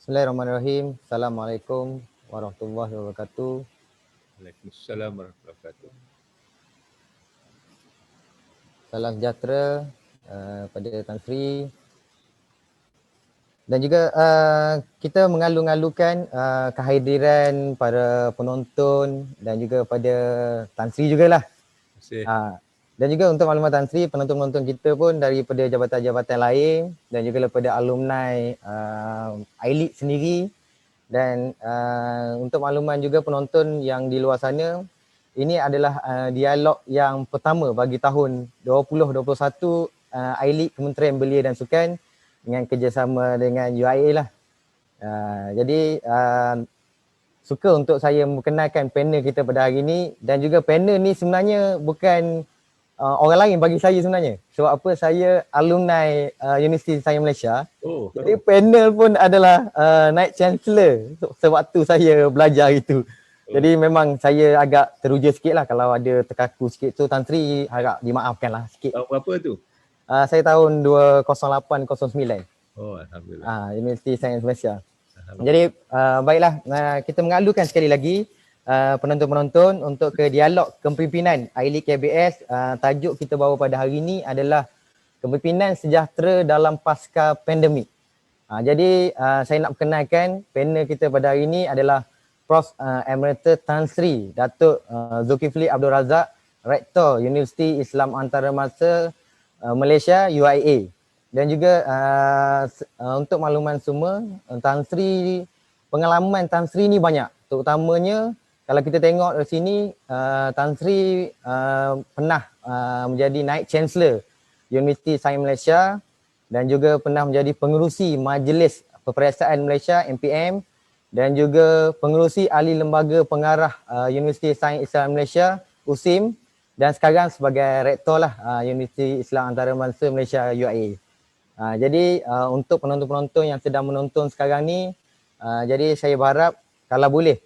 Bismillahirrahmanirrahim. Assalamualaikum warahmatullahi wabarakatuh. Waalaikumsalam warahmatullahi wabarakatuh. Salam sejahtera pada Tan Sri. Dan juga kita mengalu-alukan kehadiran para penonton dan juga pada Tan Sri jugalah. Terima kasih. Dan juga untuk maklumat Tan Sri, penonton-penonton kita pun daripada jabatan-jabatan lain dan juga daripada alumni I-League sendiri. Dan untuk makluman juga penonton yang di luar sana, ini adalah dialog yang pertama bagi tahun 2021 I-League Kementerian Belia dan Sukan dengan kerjasama dengan UIA lah. Jadi suka untuk saya memperkenalkan panel kita pada hari ini, dan juga panel ni sebenarnya bukan orang lain bagi saya sebenarnya. Sebab apa, saya alumni Universiti Sains Malaysia. Jadi panel pun adalah Naib Chancellor sewaktu saya belajar itu. Jadi memang saya agak teruja sikit lah kalau ada terkaku sikit tu. Tan Sri harap dimaafkan lah sikit. Tahun berapa tu? Saya tahun 2008-09. Alhamdulillah. Universiti Sains Malaysia. Jadi baiklah, kita mengalukan sekali lagi penonton-penonton untuk ke dialog kepimpinan I-League KBS. Tajuk kita bawa pada hari ini adalah kepimpinan sejahtera dalam pasca pandemik. Jadi saya nak perkenalkan panel kita pada hari ini adalah Prof. Emeritus Tan Sri Datuk Zulkifli Abdul Razak, Rektor Universiti Islam Antarabangsa Malaysia UIA. Dan juga untuk makluman semua, Tan Sri, pengalaman Tan Sri ni banyak. Terutamanya kalau kita tengok di sini, Tan Sri pernah menjadi Naib Chancellor Universiti Sains Malaysia dan juga pernah menjadi pengerusi Majlis Peperiksaan Malaysia MPM dan juga pengerusi ahli lembaga pengarah Universiti Sains Islam Malaysia USIM, dan sekarang sebagai rektor lah Universiti Islam Antarabangsa Malaysia UIA. Jadi untuk penonton-penonton yang sedang menonton sekarang ni, jadi saya berharap kalau boleh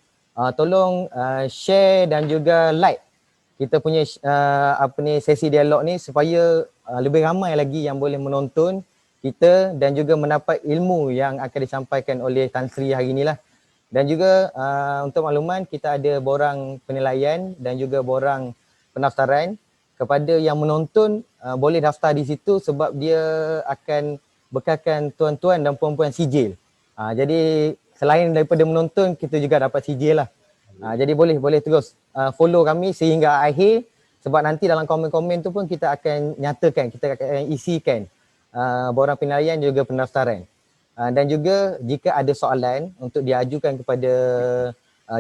tolong share dan juga like kita punya sesi dialog ni supaya lebih ramai lagi yang boleh menonton kita dan juga mendapat ilmu yang akan disampaikan oleh Tan Sri hari inilah. Dan juga untuk makluman, kita ada borang penilaian dan juga borang pendaftaran. Kepada yang menonton, boleh daftar di situ sebab dia akan bekalkan tuan-tuan dan puan-puan sijil. Jadi selain daripada menonton, kita juga dapat sijil lah. Jadi boleh terus follow kami sehingga akhir, sebab nanti dalam komen-komen tu pun kita akan nyatakan, kita akan isikan borang penilaian juga pendaftaran. Dan juga jika ada soalan untuk diajukan kepada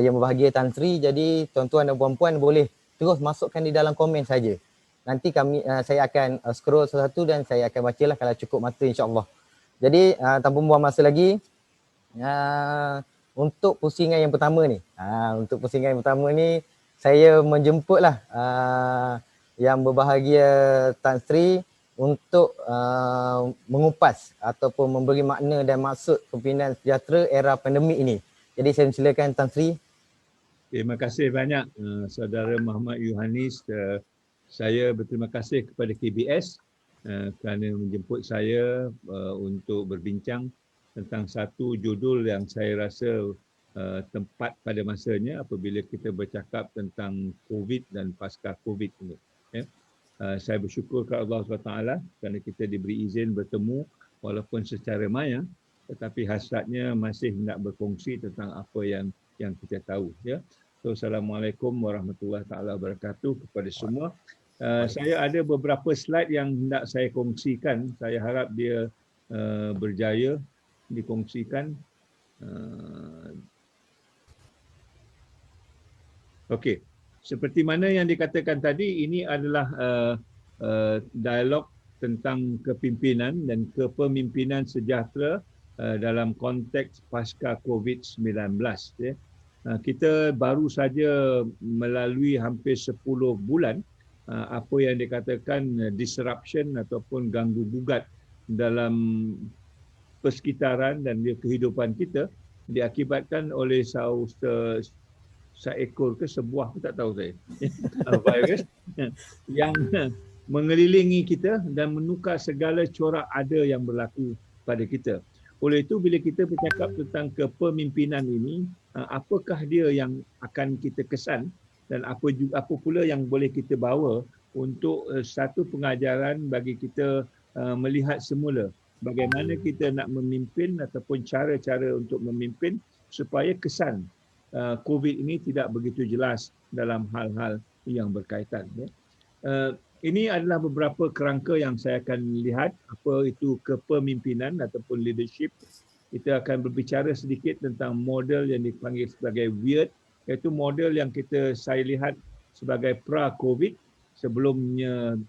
yang berbahagia Tan Sri, jadi tuan-tuan dan puan-puan boleh terus masukkan di dalam komen saja. Nanti saya akan scroll satu-satu dan saya akan bacalah kalau cukup masa, insya-Allah. Jadi tanpa membuang masa lagi, untuk pusingan yang pertama ni, saya menjemputlah yang berbahagia Tan Sri untuk mengupas ataupun memberi makna dan maksud kepimpinan sejahtera era pandemik ini. Jadi saya silakan Tan Sri. Terima kasih banyak Saudara Muhammad Yohanis. Saya berterima kasih kepada KBS kerana menjemput saya untuk berbincang tentang satu judul yang saya rasa tempat pada masanya apabila kita bercakap tentang COVID dan pasca COVID ini. Saya bersyukur kepada Allah SWT kerana kita diberi izin bertemu walaupun secara maya, tetapi hasratnya masih hendak berkongsi tentang apa yang kita tahu. So, Assalamualaikum warahmatullahi wabarakatuh kepada semua. Saya ada beberapa slide yang hendak saya kongsikan. Saya harap dia berjaya dikongsikan. Okey. Seperti mana yang dikatakan tadi, ini adalah dialog tentang kepimpinan dan kepemimpinan sejahtera dalam konteks pasca COVID-19. Kita baru saja melalui hampir 10 bulan apa yang dikatakan disruption ataupun ganggu gugat dalam persekitaran dan kehidupan kita diakibatkan oleh seekor ke sebuah, tak tahu saya, virus yang mengelilingi kita dan menukar segala corak ada yang berlaku pada kita. Oleh itu bila kita bercakap tentang kepemimpinan ini, apakah dia yang akan kita kesan dan apa pula yang boleh kita bawa untuk satu pengajaran bagi kita melihat semula bagaimana kita nak memimpin ataupun cara-cara untuk memimpin supaya kesan COVID ini tidak begitu jelas dalam hal-hal yang berkaitan. Ini adalah beberapa kerangka yang saya akan lihat apa itu kepemimpinan ataupun leadership. Kita akan berbicara sedikit tentang model yang dipanggil sebagai WEIRD, iaitu model yang saya lihat sebagai pra-COVID sebelumnya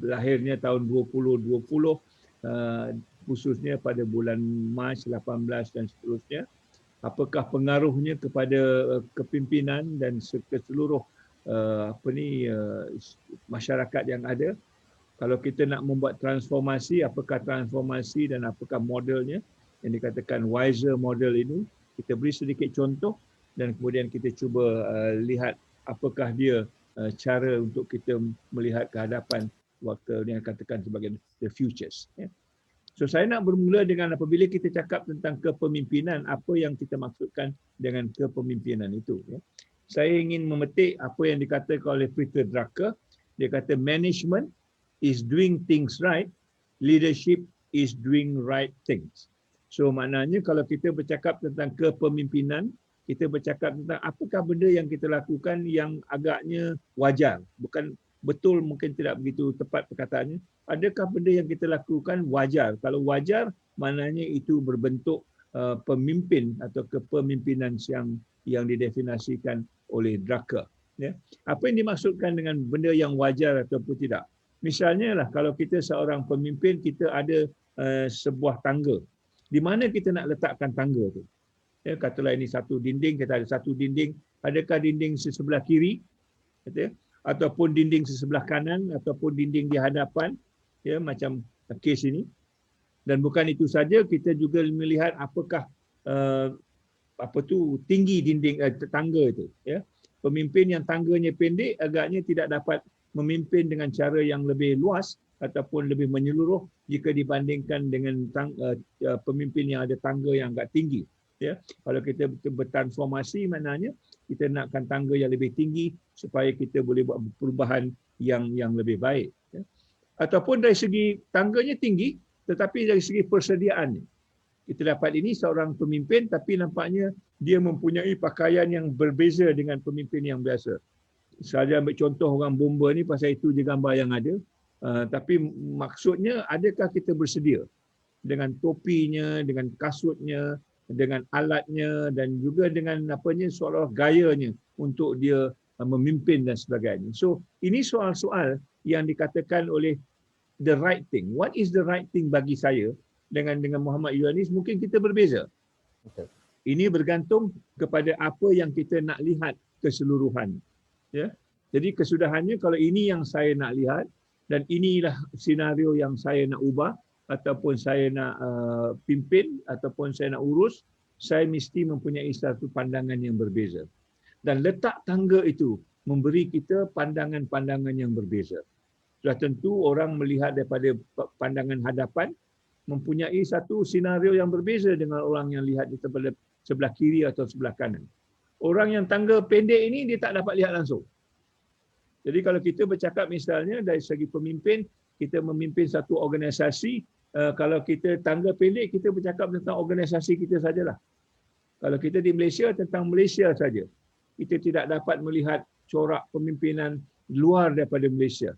lahirnya tahun 2020 khususnya pada bulan Mac 18 dan seterusnya. Apakah pengaruhnya kepada kepimpinan dan keseluruh masyarakat yang ada. Kalau kita nak membuat transformasi, apakah transformasi dan apakah modelnya yang dikatakan wiser model ini. Kita beri sedikit contoh dan kemudian kita cuba lihat apakah dia cara untuk kita melihat ke hadapan waktu yang katakan sebagai the futures. So saya nak bermula dengan apabila kita cakap tentang kepemimpinan, apa yang kita maksudkan dengan kepemimpinan itu. Saya ingin memetik apa yang dikatakan oleh Peter Drucker. Dia kata management is doing things right, leadership is doing right things. So maknanya kalau kita bercakap tentang kepemimpinan, kita bercakap tentang apakah benda yang kita lakukan yang agaknya wajar. Bukan betul, mungkin tidak begitu tepat perkataannya. Adakah benda yang kita lakukan wajar? Kalau wajar, maknanya itu berbentuk pemimpin atau kepemimpinan yang didefinisikan oleh Drucker. Apa yang dimaksudkan dengan benda yang wajar ataupun tidak? Misalnya lah kalau kita seorang pemimpin, kita ada sebuah tangga. Di mana kita nak letakkan tangga tu? Katalah ini satu dinding, kita ada satu dinding. Adakah dinding sebelah kiri? Ataupun dinding sebelah kanan? Ataupun dinding di hadapan? Macam kes ini. Dan bukan itu saja, kita juga melihat apakah tinggi dinding tangga itu. Pemimpin yang tangganya pendek agaknya tidak dapat memimpin dengan cara yang lebih luas ataupun lebih menyeluruh jika dibandingkan dengan pemimpin yang ada tangga yang agak tinggi. Kalau kita bertransformasi, maknanya kita nakkan tangga yang lebih tinggi supaya kita boleh buat perubahan yang lebih baik. Ataupun dari segi tangganya tinggi, tetapi dari segi persediaannya. Kita dapat ini seorang pemimpin tapi nampaknya dia mempunyai pakaian yang berbeza dengan pemimpin yang biasa. Saya ambil contoh orang bomba ni pasal itu je gambar yang ada. Tapi maksudnya adakah kita bersedia dengan topinya, dengan kasutnya, dengan alatnya dan juga dengan seolah gayanya untuk dia memimpin dan sebagainya. So ini soal-soal yang dikatakan oleh the right thing. What is the right thing bagi saya dengan Muhammad Yohanis mungkin kita berbeza. Betul. Ini bergantung kepada apa yang kita nak lihat keseluruhan. Jadi kesudahannya kalau ini yang saya nak lihat dan inilah senario yang saya nak ubah ataupun saya nak pimpin ataupun saya nak urus, saya mesti mempunyai satu pandangan yang berbeza. Dan letak tangga itu memberi kita pandangan-pandangan yang berbeza. Sudah tentu orang melihat daripada pandangan hadapan mempunyai satu senario yang berbeza dengan orang yang lihat di sebelah kiri atau sebelah kanan. Orang yang tangga pendek ini dia tak dapat lihat langsung. Jadi kalau kita bercakap misalnya dari segi pemimpin, kita memimpin satu organisasi, kalau kita tangga pendek, kita bercakap tentang organisasi kita sajalah. Kalau kita di Malaysia, tentang Malaysia saja. Kita tidak dapat melihat corak pemimpinan luar daripada Malaysia.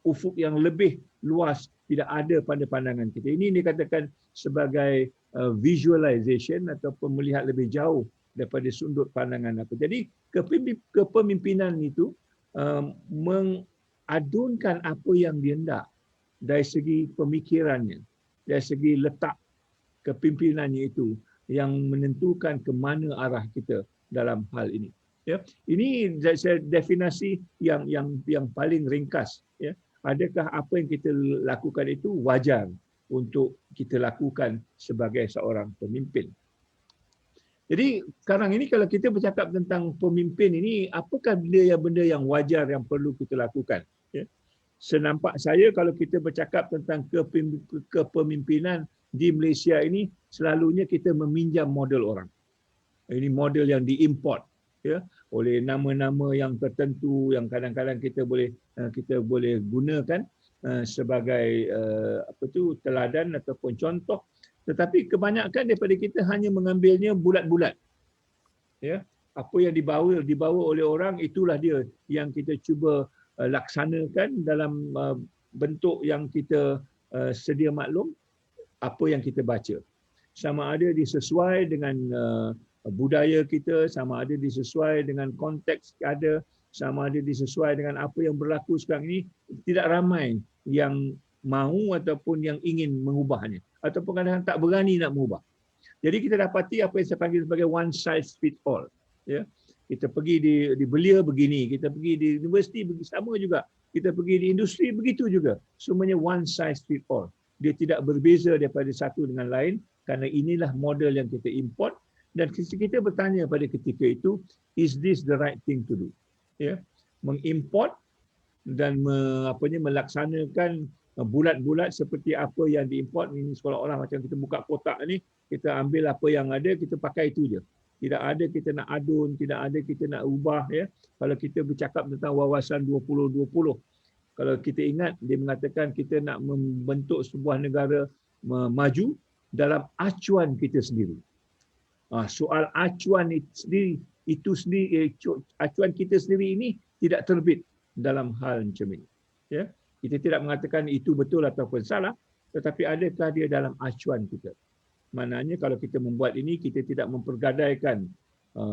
Ufuk yang lebih luas tidak ada pada pandangan kita. Ini dikatakan sebagai visualization ataupun melihat lebih jauh daripada sudut pandangan apa. Jadi kepemimpinan itu mengadunkan apa yang dia hendak dari segi pemikirannya, dari segi letak kepimpinannya itu yang menentukan ke mana arah kita dalam hal ini. Ini saya definisi yang paling ringkas. Adakah apa yang kita lakukan itu wajar untuk kita lakukan sebagai seorang pemimpin? Jadi sekarang ini kalau kita bercakap tentang pemimpin ini, apakah benda yang wajar yang perlu kita lakukan? Senampak saya kalau kita bercakap tentang kepemimpinan, di Malaysia ini selalunya kita meminjam model orang. Ini model yang diimport, ya, oleh nama-nama yang tertentu yang kadang-kadang kita boleh gunakan sebagai teladan ataupun contoh, tetapi kebanyakan daripada kita hanya mengambilnya bulat-bulat, ya. Apa yang dibawa oleh orang, itulah dia yang kita cuba laksanakan dalam bentuk yang kita sedia maklum, apa yang kita baca. Sama ada disesuai dengan budaya kita, sama ada disesuai dengan konteks ada, sama ada disesuai dengan apa yang berlaku sekarang ini. Tidak ramai yang mahu ataupun yang ingin mengubahnya, ataupun kadang-kadang tak berani nak mengubah. Jadi kita dapati apa yang saya panggil sebagai one size fit all. Ya, kita pergi di belia begini, kita pergi di universiti sama juga, kita pergi di industri begitu juga. Semuanya one size fit all. Dia tidak berbeza daripada satu dengan lain, kerana inilah model yang kita import. Dan kita bertanya pada ketika itu, is this the right thing to do? Ya, mengimport dan melaksanakan bulat-bulat seperti apa yang diimport ini, seolah-olah macam kita buka kotak ni, kita ambil apa yang ada, kita pakai itu je. Tidak ada kita nak adun, tidak ada kita nak ubah, ya. Kalau kita bercakap tentang wawasan 2020, kalau kita ingat dia mengatakan kita nak membentuk sebuah negara maju dalam acuan kita sendiri. Soal acuan itu sendiri, acuan kita sendiri ini tidak terbit dalam hal macam ini. Ya, kita tidak mengatakan itu betul ataupun salah, tetapi adakah dia dalam acuan kita? Maknanya kalau kita membuat ini, kita tidak mempergadaikan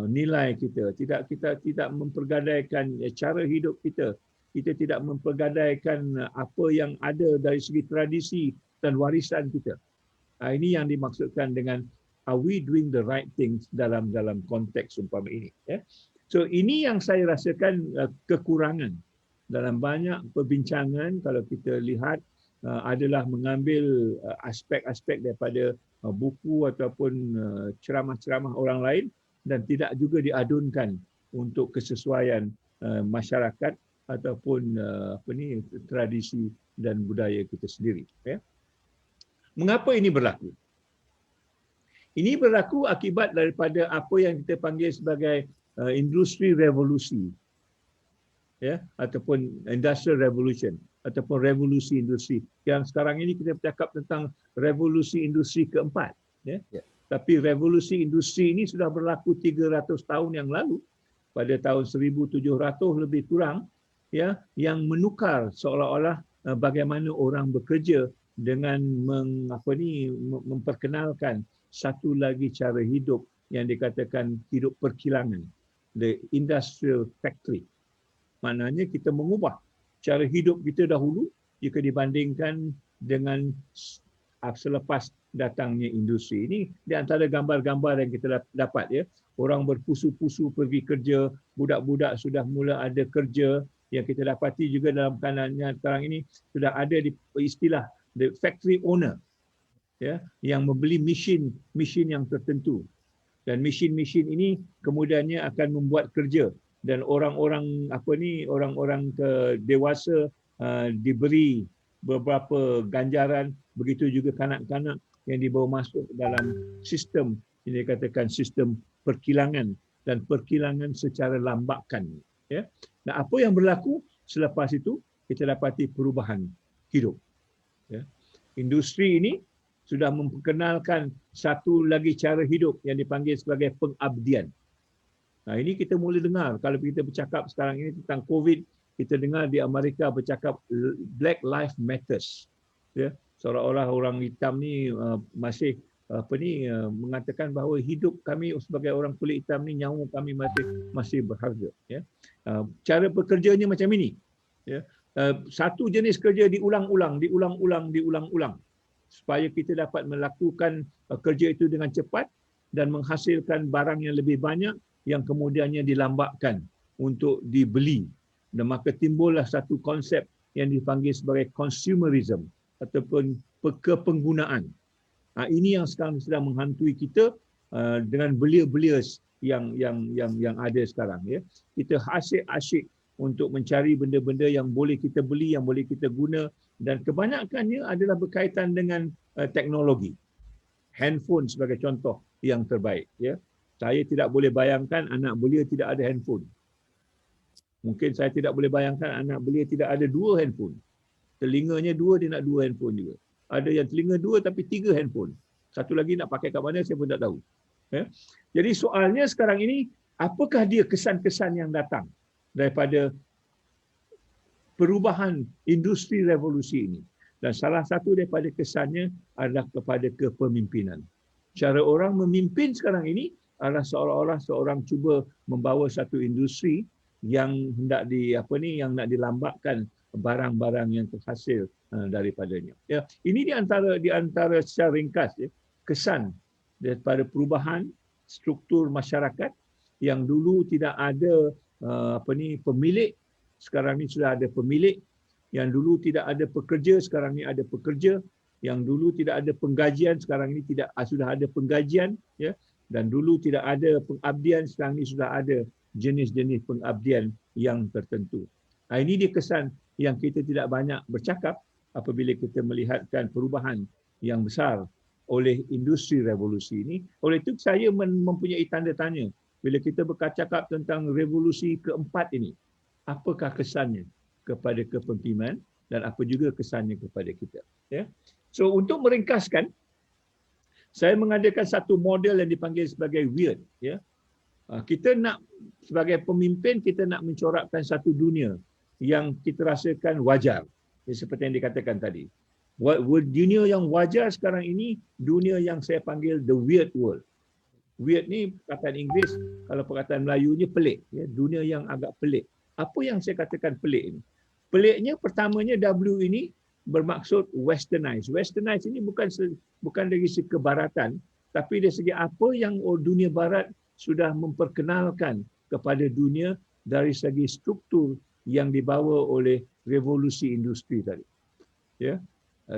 nilai kita, kita tidak mempergadaikan cara hidup kita, kita tidak mempergadaikan apa yang ada dari segi tradisi dan warisan kita. Ini yang dimaksudkan dengan are we doing the right things dalam konteks umpama ini, ya. So ini yang saya rasakan kekurangan dalam banyak perbincangan kalau kita lihat adalah mengambil aspek-aspek daripada buku ataupun ceramah-ceramah orang lain dan tidak juga diadunkan untuk kesesuaian masyarakat ataupun tradisi dan budaya kita sendiri, ya. Mengapa ini berlaku? Ini berlaku akibat daripada apa yang kita panggil sebagai industri revolusi, ya, ataupun industrial revolution, ataupun revolusi industri. Yang sekarang ini kita bercakap tentang revolusi industri keempat, ya. Tapi revolusi industri ini sudah berlaku 300 tahun yang lalu, pada tahun 1700 lebih kurang, ya, yang menukar seolah-olah bagaimana orang bekerja dengan memperkenalkan satu lagi cara hidup yang dikatakan hidup perkilangan, the industrial factory. Maknanya kita mengubah cara hidup kita dahulu jika dibandingkan dengan selepas datangnya industri. Ini di antara gambar-gambar yang kita dapat, ya. Orang berpusu-pusu pergi kerja, budak-budak sudah mula ada kerja. Yang kita dapati juga dalam keadaannya sekarang ini sudah ada istilah the factory owner, ya, yang membeli mesin yang tertentu, dan mesin ini kemudiannya akan membuat kerja, dan orang-orang dewasa diberi beberapa ganjaran, begitu juga kanak-kanak yang dibawa masuk dalam sistem ini dikatakan sistem perkilangan, dan perkilangan secara lambakan, ya. Nah, apa yang berlaku selepas itu, kita dapati perubahan hidup, ya. Industri ini sudah memperkenalkan satu lagi cara hidup yang dipanggil sebagai pengabdian. Nah, ini kita mula dengar kalau kita bercakap sekarang ini tentang COVID, kita dengar di Amerika bercakap Black Lives Matters, ya. Seolah-olah orang hitam ni masih mengatakan bahawa hidup kami sebagai orang kulit hitam ni, nyawa kami masih berharga, ya. Cara bekerjanya macam ini, ya. Satu jenis kerja diulang-ulang supaya kita dapat melakukan kerja itu dengan cepat dan menghasilkan barang yang lebih banyak yang kemudiannya dilambatkan untuk dibeli. Dan maka timbullah satu konsep yang dipanggil sebagai consumerism ataupun kepenggunaan. Ini yang sekarang sedang menghantui kita dengan belia-belia yang ada sekarang, ya. Kita asyik untuk mencari benda-benda yang boleh kita beli, yang boleh kita guna, dan kebanyakannya adalah berkaitan dengan teknologi. handphone sebagai contoh yang terbaik. Ya, saya tidak boleh bayangkan anak belia tidak ada handphone. Mungkin saya tidak boleh bayangkan anak belia tidak ada 2 handphone. Telinganya 2, dia nak 2 handphone juga. Ada yang telinga 2 tapi 3 handphone. Satu lagi nak pakai kat mana saya pun tak tahu. Ya. Jadi soalnya sekarang ini, apakah dia kesan-kesan yang datang daripada perubahan industri revolusi ini? Dan salah satu daripada kesannya adalah kepada kepemimpinan. Cara orang memimpin sekarang ini adalah seolah-olah seorang cuba membawa satu industri yang hendak yang nak dilambatkan barang-barang yang terhasil daripadanya. Ya, ini di antara secara ringkas kesan daripada perubahan struktur masyarakat yang dulu tidak ada pemilik, sekarang ni sudah ada pemilik. Yang dulu tidak ada pekerja, sekarang ni ada pekerja. Yang dulu tidak ada penggajian, sekarang ni sudah ada penggajian, ya. Dan dulu tidak ada pengabdian, sekarang ni sudah ada jenis-jenis pengabdian yang tertentu. Ini dia kesan yang kita tidak banyak bercakap apabila kita melihatkan perubahan yang besar oleh industri revolusi ini. Oleh itu saya mempunyai tanda tanya bila kita bercakap tentang revolusi keempat ini. Apakah kesannya kepada kepemimpinan dan apa juga kesannya kepada kita? Ya. So untuk meringkaskan, saya mengadakan satu model yang dipanggil sebagai WEIRD. Ya. Kita nak sebagai pemimpin, kita nak mencorakkan satu dunia yang kita rasakan wajar. Ya, seperti yang dikatakan tadi. Dunia yang wajar sekarang ini, dunia yang saya panggil the weird world. Weird ni perkataan Inggeris, kalau perkataan Melayunya pelik. Ya, dunia yang agak pelik. Apa yang saya katakan pelik ini? Peliknya pertamanya W ini bermaksud westernized. Westernized ini bukan dari segi kebaratan, tapi dari segi apa yang dunia barat sudah memperkenalkan kepada dunia dari segi struktur yang dibawa oleh revolusi industri tadi. Ya,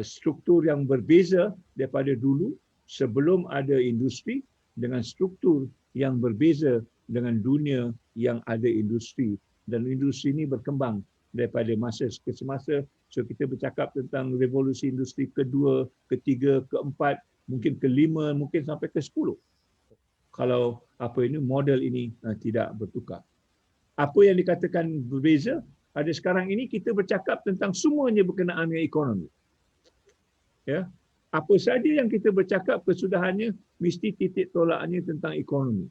struktur yang berbeza daripada dulu sebelum ada industri dengan struktur yang berbeza dengan dunia yang ada industri, dan industri ini berkembang daripada masa ke semasa. So kita bercakap tentang revolusi industri kedua, ketiga, keempat, mungkin kelima, mungkin sampai ke 10. Kalau model ini tidak bertukar. Apa yang dikatakan berbeza, ada sekarang ini kita bercakap tentang semuanya berkenaan dengan ekonomi. Ya. Apa saja yang kita bercakap kesudahannya mesti titik tolaknya tentang ekonomi.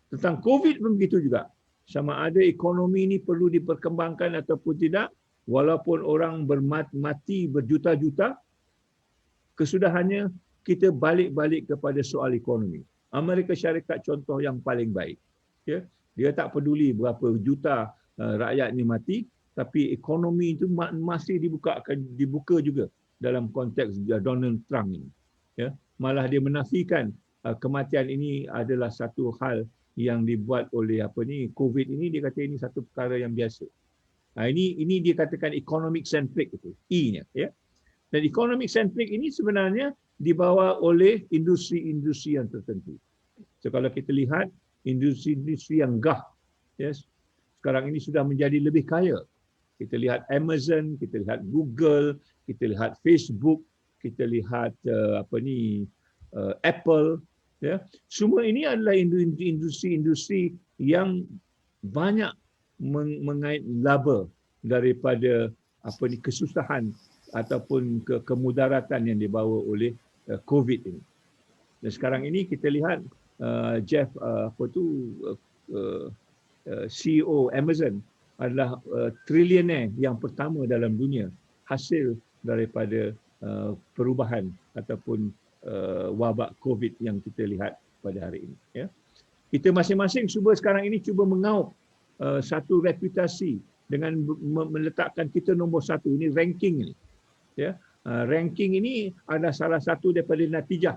Tentang COVID pun begitu juga. Sama ada ekonomi ini perlu diperkembangkan ataupun tidak, walaupun orang mati berjuta-juta, kesudahannya kita balik-balik kepada soal ekonomi. Amerika Syarikat contoh yang paling baik. Ya, dia tak peduli berapa juta rakyat ni mati, tapi ekonomi itu masih dibuka juga dalam konteks Donald Trump ini. Ya, malah dia menafikan kematian ini adalah satu hal yang dibuat oleh COVID ini. Dia kata ini satu perkara yang biasa. Ini dia katakan economic centric itu, E-nya, ya. Dan economic centric ini sebenarnya dibawa oleh industri-industri yang tertentu. So kalau kita lihat industri-industri yang gah, yes, sekarang ini sudah menjadi lebih kaya. Kita lihat Amazon, kita lihat Google, kita lihat Facebook, kita lihat Apple, ya. Semua ini adalah industri-industri yang banyak mengait laba daripada kesusahan ataupun kemudaratan yang dibawa oleh COVID ini. Dan sekarang ini kita lihat Jeff CEO Amazon adalah triliuner yang pertama dalam dunia hasil daripada perubahan ataupun wabak COVID yang kita lihat pada hari ini. Ya. Kita masing-masing sekarang ini cuba mengaup satu reputasi dengan meletakkan kita nombor satu. Ini ranking ini. Ya. Ranking ini adalah salah satu daripada natijah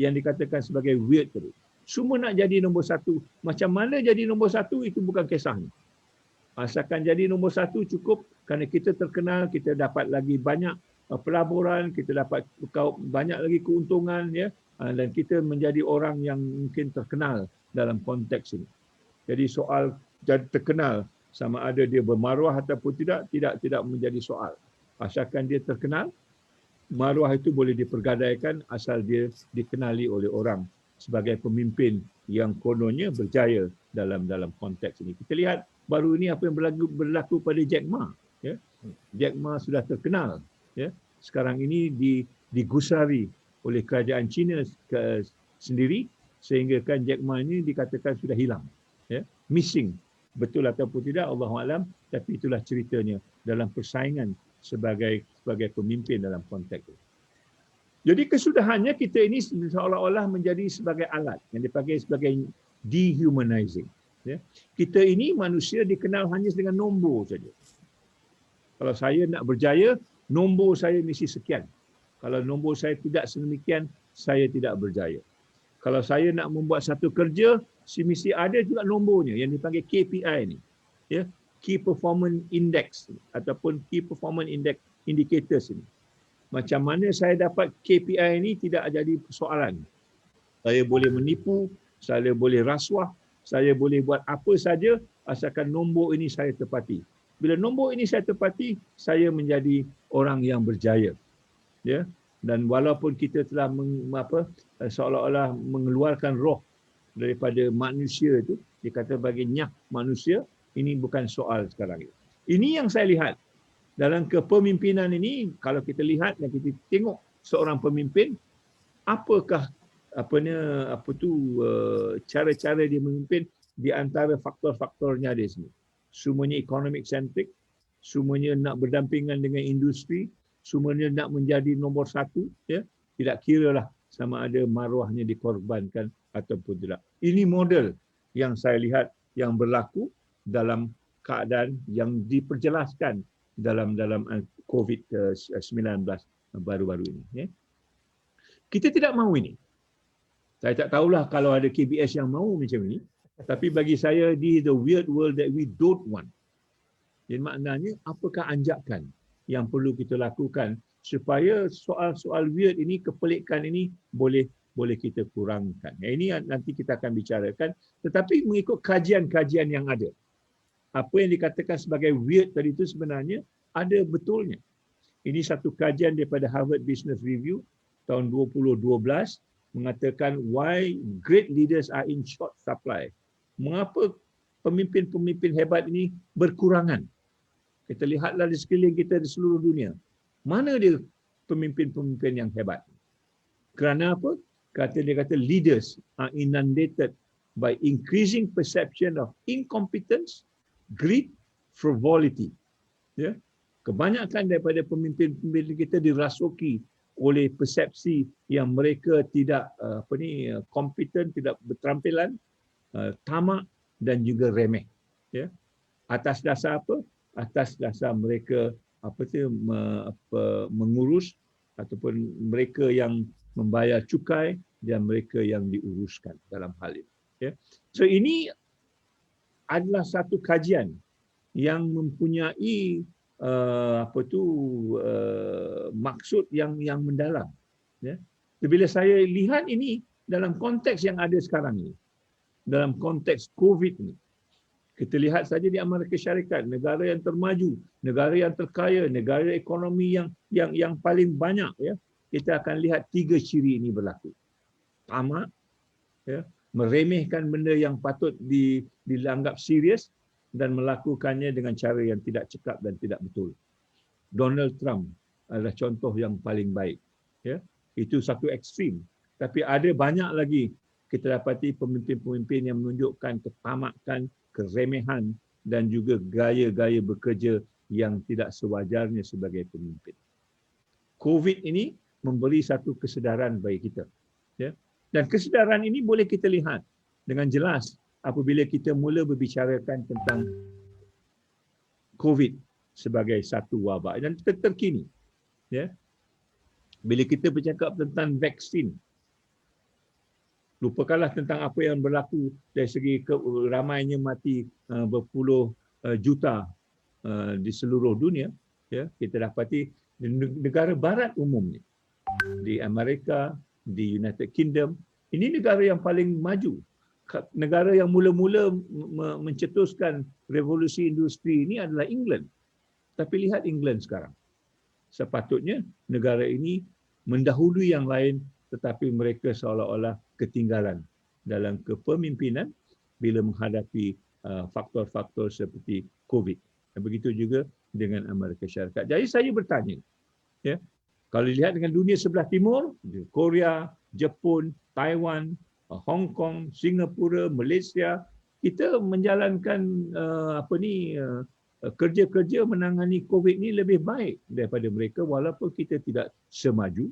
yang dikatakan sebagai weird tadi. Semua nak jadi nombor satu. Macam mana jadi nombor satu itu bukan kisahnya. Asalkan jadi nombor satu cukup, kerana kita terkenal, kita dapat lagi banyak pelaburan, kita dapat banyak lagi keuntungan, ya, dan kita menjadi orang yang mungkin terkenal dalam konteks ini. Jadi soal jadi terkenal sama ada dia bermaruah ataupun tidak menjadi soal. Asalkan dia terkenal, maruah itu boleh dipergadaikan asal dia dikenali oleh orang sebagai pemimpin yang kononnya berjaya dalam konteks ini. Kita lihat baru ini apa yang berlaku pada Jack Ma. Ya. Jack Ma sudah terkenal. Ya. Sekarang ini digusari oleh kerajaan China sendiri sehingga kan Jack Ma ini dikatakan sudah hilang. Ya. Missing. Betul ataupun tidak, Allahu a'lam, tapi itulah ceritanya dalam persaingan sebagai pemimpin dalam konteks itu. Jadi kesudahannya kita ini seolah-olah menjadi sebagai alat yang dipakai sebagai dehumanizing. Ya. Kita ini manusia dikenal hanya dengan nombor saja. Kalau saya nak berjaya, nombor saya mesti sekian. Kalau nombor saya tidak sedemikian, saya tidak berjaya. Kalau saya nak membuat satu kerja, mesti ada juga nombornya yang dipanggil KPI ni. Ya, Key Performance Index ataupun Key Performance Indicators ini. Macam mana saya dapat KPI ini tidak jadi persoalan. Saya boleh menipu, saya boleh rasuah, saya boleh buat apa saja asalkan nombor ini saya tepati. Bila nombor ini saya tepati, saya menjadi orang yang berjaya. Ya. Dan walaupun kita telah seolah-olah mengeluarkan roh daripada manusia itu, dikata bagi nyak manusia, ini bukan soal sekarang ini. Ini yang saya lihat dalam kepemimpinan ini. Kalau kita lihat dan kita tengok seorang pemimpin, apakah cara-cara dia memimpin di antara faktor-faktornya di sini. Semuanya economic centric, semuanya nak berdampingan dengan industri, semuanya nak menjadi nombor satu, ya. Tidak kiralah sama ada maruahnya dikorbankan ataupun tidak. Ini model yang saya lihat yang berlaku dalam keadaan yang diperjelaskan dalam COVID-19 baru-baru ini. Ya. Kita tidak mahu ini. Saya tak tahulah kalau ada KBS yang mahu macam ini. Tapi bagi saya, this is the weird world that we don't want. Jadi maknanya, apakah anjakan yang perlu kita lakukan supaya soal-soal weird ini, kepelikan ini boleh kita kurangkan. Ini nanti kita akan bicarakan. Tetapi mengikut kajian-kajian yang ada. Apa yang dikatakan sebagai weird tadi itu sebenarnya ada betulnya. Ini satu kajian daripada Harvard Business Review tahun 2012 mengatakan why great leaders are in short supply. Mengapa pemimpin-pemimpin hebat ini berkurangan? Kita lihatlah di sekeliling kita di seluruh dunia. Mana dia pemimpin-pemimpin yang hebat? Kerana apa? Dia kata leaders are inundated by increasing perception of incompetence, greed, frivolity. Ya. Kebanyakan daripada pemimpin-pemimpin kita dirasuki oleh persepsi yang mereka tidak kompeten, tidak berterampilan, tamak dan juga remeh. Ya. Atas dasar apa? Atas dasar mereka mengurus ataupun mereka yang membayar cukai dan mereka yang diuruskan dalam hal ini. Ya. So ini adalah satu kajian yang mempunyai maksud yang mendalam. Ya. Bila saya lihat ini dalam konteks yang ada sekarang ini, dalam konteks COVID ini, kita lihat saja di Amerika Syarikat, negara yang termaju, negara yang terkaya, negara ekonomi yang paling banyak, ya, kita akan lihat 3 ciri ini berlaku. Tamak, ya, meremehkan benda yang patut dianggap serius dan melakukannya dengan cara yang tidak cekap dan tidak betul. Donald Trump adalah contoh yang paling baik. Ya, itu satu ekstrim. Tapi ada banyak lagi kita dapati pemimpin-pemimpin yang menunjukkan ketamakan, keremehan dan juga gaya-gaya bekerja yang tidak sewajarnya sebagai pemimpin. COVID ini memberi satu kesedaran bagi kita. Ya. Dan kesedaran ini boleh kita lihat dengan jelas apabila kita mula berbicarakan tentang COVID sebagai satu wabak dan terkini. Ya. Bila kita bercakap tentang vaksin, lupakanlah tentang apa yang berlaku dari segi ramainya mati berpuluh juta di seluruh dunia. Ya, kita dapati negara barat umumnya, di Amerika, di United Kingdom, ini negara yang paling maju. Negara yang mula-mula mencetuskan revolusi industri ini adalah England. Tapi lihat England sekarang. Sepatutnya negara ini mendahului yang lain, tetapi mereka seolah-olah ketinggalan dalam kepemimpinan bila menghadapi faktor-faktor seperti COVID. Dan begitu juga dengan Amerika Syarikat. Jadi saya bertanya, ya, kalau lihat dengan dunia sebelah timur, Korea, Jepun, Taiwan, Hong Kong, Singapura, Malaysia, kita menjalankan kerja-kerja menangani COVID ni lebih baik daripada mereka, walaupun kita tidak semaju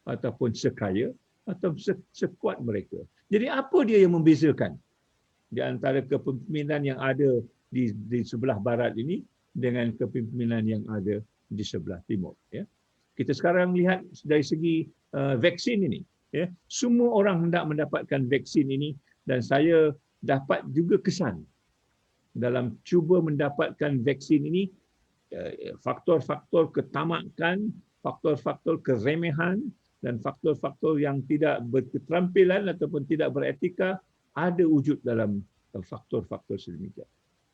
ataupun sekaya atau sekuat mereka. Jadi apa dia yang membezakan di antara kepemimpinan yang ada di sebelah barat ini dengan kepemimpinan yang ada di sebelah timur? Ya. Kita sekarang lihat dari segi vaksin ini. Ya. Semua orang hendak mendapatkan vaksin ini dan saya dapat juga kesan dalam cuba mendapatkan vaksin ini, faktor-faktor ketamakan, faktor-faktor keremehan dan faktor-faktor yang tidak berketerampilan ataupun tidak beretika ada wujud dalam faktor-faktor sedemikian.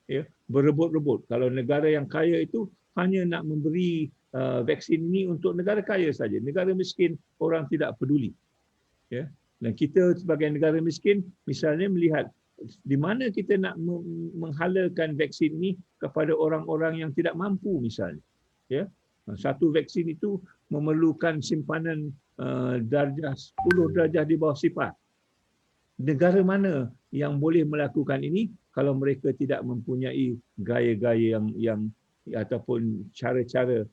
Ya, berebut-rebut. Kalau negara yang kaya itu hanya nak memberi vaksin ini untuk negara kaya saja. Negara miskin orang tidak peduli. Ya. Dan kita sebagai negara miskin misalnya melihat di mana kita nak menghalakan vaksin ini kepada orang-orang yang tidak mampu misalnya. Ya. Satu vaksin itu memerlukan simpanan darjah 10 darjah di bawah sifar. Negara mana yang boleh melakukan ini kalau mereka tidak mempunyai gaya-gaya yang ataupun cara-cara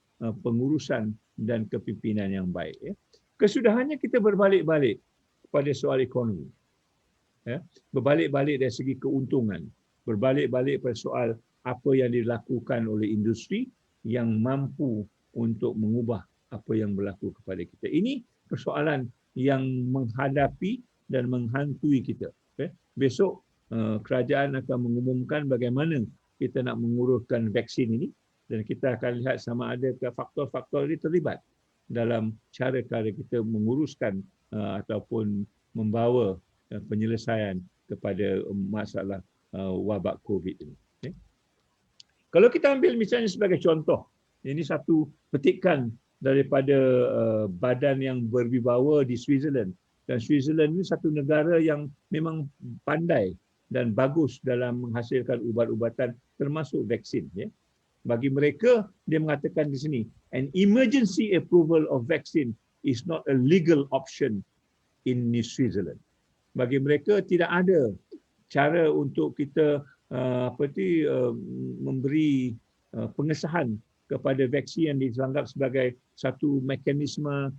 pengurusan dan kepimpinan yang baik. Ya. Kesudahannya kita berbalik-balik pada soal ekonomi. Ya. Berbalik-balik dari segi keuntungan. Berbalik-balik pada soal apa yang dilakukan oleh industri yang mampu untuk mengubah apa yang berlaku kepada kita. Ini persoalan yang menghadapi dan menghantui kita. Okay. Besok kerajaan akan mengumumkan bagaimana kita nak menguruskan vaksin ini dan kita akan lihat sama ada faktor-faktor ini terlibat dalam cara-cara kita menguruskan ataupun membawa penyelesaian kepada masalah wabak COVID ini. Okay. Kalau kita ambil misalnya sebagai contoh, ini satu petikan daripada badan yang berwibawa di Switzerland. Dan Switzerland ini satu negara yang memang pandai dan bagus dalam menghasilkan ubat-ubatan termasuk vaksin. Ya. Bagi mereka, dia mengatakan di sini, an emergency approval of vaccine is not a legal option in Switzerland. Bagi mereka tidak ada cara untuk kita memberi pengesahan kepada vaksin yang dianggap sebagai satu mekanisme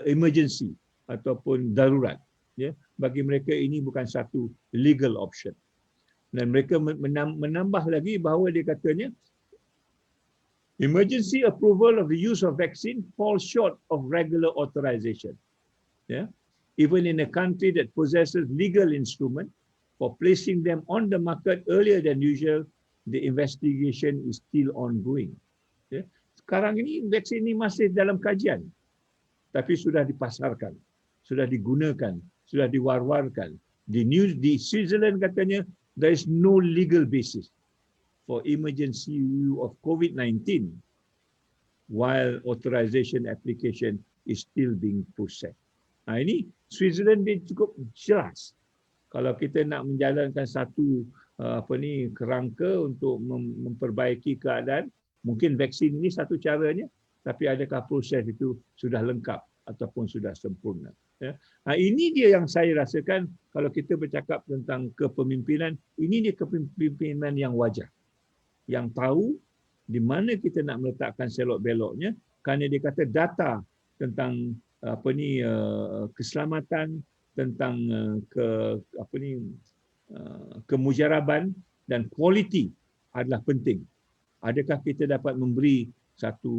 emergency ataupun darurat. Ya. Bagi mereka ini bukan satu legal option. Dan mereka menambah lagi bahawa dia katanya emergency approval of the use of vaccine falls short of regular authorization. Yeah. Even in a country that possesses legal instrument for placing them on the market earlier than usual, the investigation is still ongoing. Yeah. Sekarang ini vaksin ini masih dalam kajian, tapi sudah dipasarkan, sudah digunakan, sudah diwar-warkan. Di Switzerland katanya there is no legal basis for emergency use of COVID-19 while authorization application is still being processed. Nah, ini Switzerland dia cukup jelas. Kalau kita nak menjalankan satu kerangka untuk memperbaiki keadaan, mungkin vaksin ini satu caranya, tapi adakah proses itu sudah lengkap ataupun sudah sempurna? Ya. Nah, ini dia yang saya rasakan kalau kita bercakap tentang kepemimpinan, ini dia kepemimpinan yang wajar. Yang tahu di mana kita nak meletakkan selok-beloknya, kerana dia kata data tentang keselamatan, tentang kemujaraban dan kualiti adalah penting. Adakah kita dapat memberi satu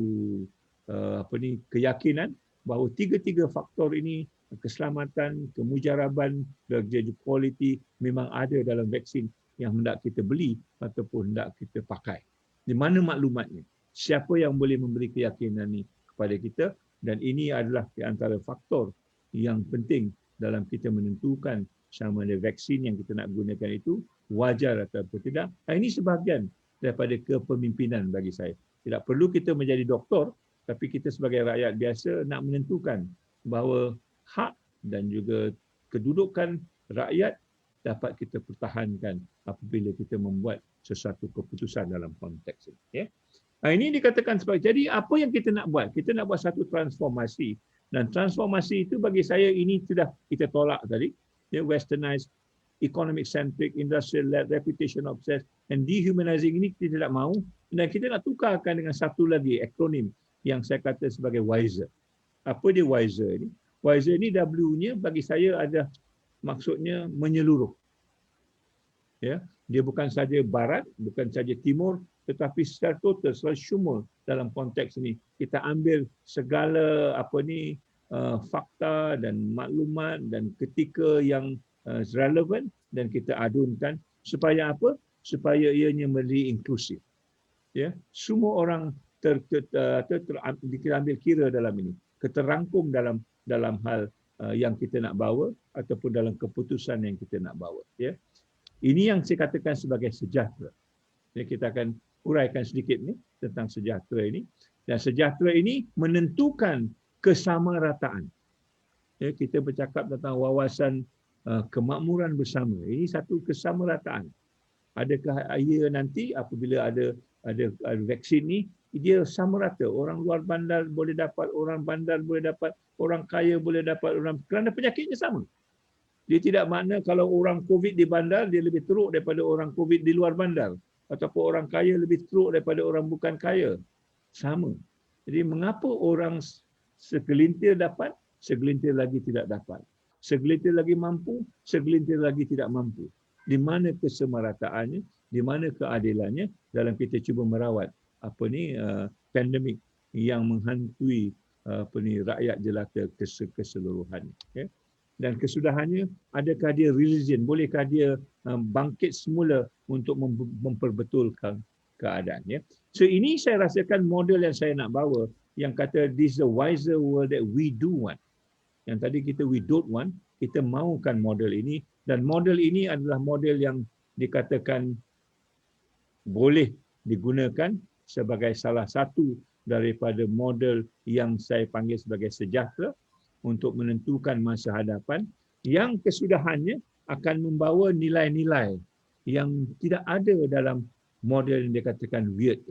keyakinan bahawa tiga-tiga faktor ini, keselamatan, kemujaraban, dan kualiti memang ada dalam vaksin yang hendak kita beli ataupun hendak kita pakai. Di mana maklumatnya? Siapa yang boleh memberi keyakinan ini kepada kita? Dan ini adalah di antara faktor yang penting dalam kita menentukan sama ada vaksin yang kita nak gunakan itu wajar atau tidak. Ini sebahagian daripada kepemimpinan bagi saya. Tidak perlu kita menjadi doktor Tapi kita sebagai rakyat biasa nak menentukan bahawa hak dan juga kedudukan rakyat dapat kita pertahankan apabila kita membuat sesuatu keputusan dalam konteks ini. Ya. Ini dikatakan sebagai, jadi apa yang kita nak buat? Kita nak buat satu transformasi. Dan transformasi itu bagi saya ini sudah kita tolak tadi. Ya, westernized, economic centric, industrial led, reputation obsessed, and dehumanizing ini kita tidak mahu. Dan kita nak tukarkan dengan satu lagi akronim yang saya kata sebagai WISER. Apa dia WISER ini? WISER ini W-nya bagi saya ada maksudnya menyeluruh. Ya, dia bukan saja barat, bukan saja timur, tetapi secara total, secara syumul dalam konteks ini. Kita ambil segala fakta dan maklumat dan ketika yang relevan dan kita adunkan supaya apa? Supaya ianya menjadi inklusif. Ya, semua orang diambil kira dalam ini, keterangkum dalam hal yang kita nak bawa ataupun dalam keputusan yang kita nak bawa. Ya, ini yang saya katakan sebagai sejahtera. Ya, kita akan uraikan sedikit ni tentang sejahtera ini. Dan sejahtera ini menentukan kesamarataan. Ya, kita bercakap tentang wawasan kemakmuran bersama. Ini satu kesamarataan. Adakah ia nanti apabila ada vaksin ni, dia sama rata. Orang luar bandar boleh dapat, orang bandar boleh dapat, orang kaya boleh dapat, kerana penyakitnya sama. Dia tidak makna kalau orang COVID di bandar, dia lebih teruk daripada orang COVID di luar bandar. Ataupun orang kaya lebih teruk daripada orang bukan kaya. Sama. Jadi mengapa orang segelintir dapat, segelintir lagi tidak dapat. Segelintir lagi mampu, segelintir lagi tidak mampu. Di mana kesemarataannya, di mana keadilannya dalam kita cuba merawat pandemik yang menghantui rakyat jelata keseluruhannya. Okay? Dan kesudahannya, adakah dia religion, bolehkah dia bangkit semula untuk memperbetulkan keadaan. Ya? So ini saya rasakan model yang saya nak bawa, yang kata this is the wiser world that we do want. Yang tadi kita we don't want, kita mahukan model ini, dan model ini adalah model yang dikatakan boleh digunakan sebagai salah satu daripada model yang saya panggil sebagai sejahtera untuk menentukan masa hadapan yang kesudahannya akan membawa nilai-nilai yang tidak ada dalam model yang dikatakan weird.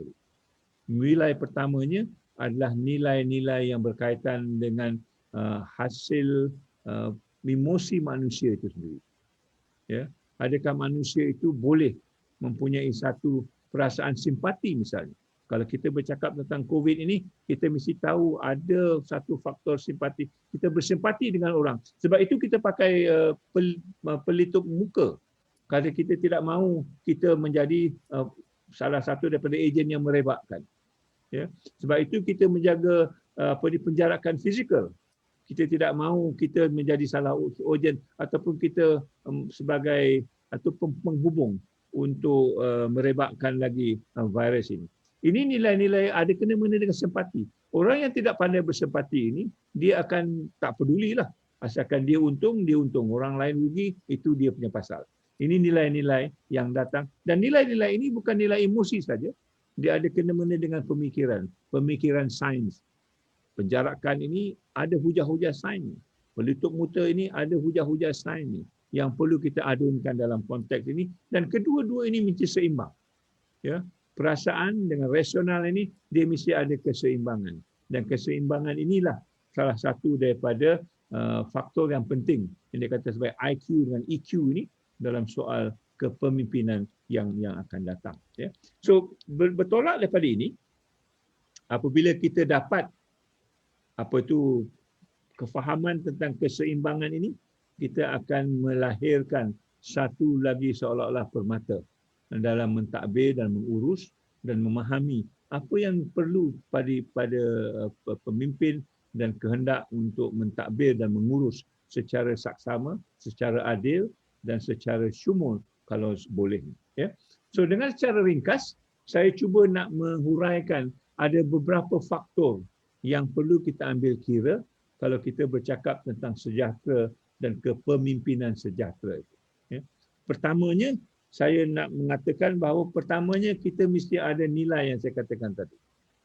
Nilai pertamanya adalah nilai-nilai yang berkaitan dengan hasil emosi manusia itu sendiri. Ya, adakah manusia itu boleh mempunyai satu perasaan simpati misalnya? Kalau kita bercakap tentang COVID ini, kita mesti tahu ada satu faktor simpati. Kita bersimpati dengan orang. Sebab itu kita pakai pelitup muka. Kalau kita tidak mahu kita menjadi salah satu daripada ejen yang merebakkan. Ya. Sebab itu kita menjaga penjarakan fizikal. Kita tidak mahu kita menjadi salah ejen ataupun kita sebagai atau penghubung untuk merebakkan lagi virus ini. Ini nilai-nilai ada kena-mena dengan simpati. Orang yang tidak pandai bersempati ini, dia akan tak pedulilah. Asalkan dia untung, dia untung. Orang lain rugi, itu dia punya pasal. Ini nilai-nilai yang datang. Dan nilai-nilai ini bukan nilai emosi saja. Dia ada kena-mena dengan pemikiran. Pemikiran sains. Penjarakan ini ada hujah-hujah sains. Pelitup muka ini ada hujah-hujah sains yang perlu kita adunkan dalam konteks ini. Dan kedua-dua ini mesti seimbang. Ya. Perasaan dengan rasional ini, dia mesti ada keseimbangan. Dan keseimbangan inilah salah satu daripada faktor yang penting yang dia kata sebagai IQ dengan EQ ini dalam soal kepemimpinan yang akan datang. Ya. So bertolak daripada ini, apabila kita dapat kefahaman tentang keseimbangan ini, kita akan melahirkan satu lagi seolah-olah permata dalam mentadbir dan mengurus dan memahami apa yang perlu pada pemimpin dan kehendak untuk mentadbir dan mengurus secara saksama, secara adil dan secara syumul kalau boleh. Ya. So dengan secara ringkas, saya cuba nak menghuraikan ada beberapa faktor yang perlu kita ambil kira kalau kita bercakap tentang sejahtera dan kepemimpinan sejahtera itu. Ya. Pertamanya, saya nak mengatakan bahawa pertamanya kita mesti ada nilai yang saya katakan tadi.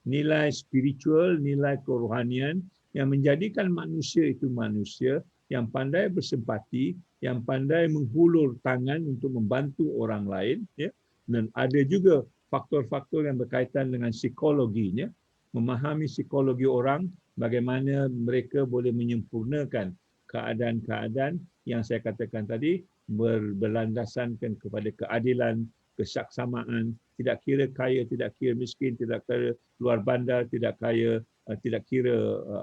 nilai spiritual, nilai kerohanian yang menjadikan manusia itu manusia yang pandai bersempati, yang pandai menghulur tangan untuk membantu orang lain, ya. Dan ada juga faktor-faktor yang berkaitan dengan psikologinya, memahami psikologi orang, bagaimana mereka boleh menyempurnakan keadaan-keadaan yang saya katakan tadi berlandaskan kepada keadilan, kesaksamaan, tidak kira kaya, tidak kira miskin, tidak kira luar bandar, tidak kira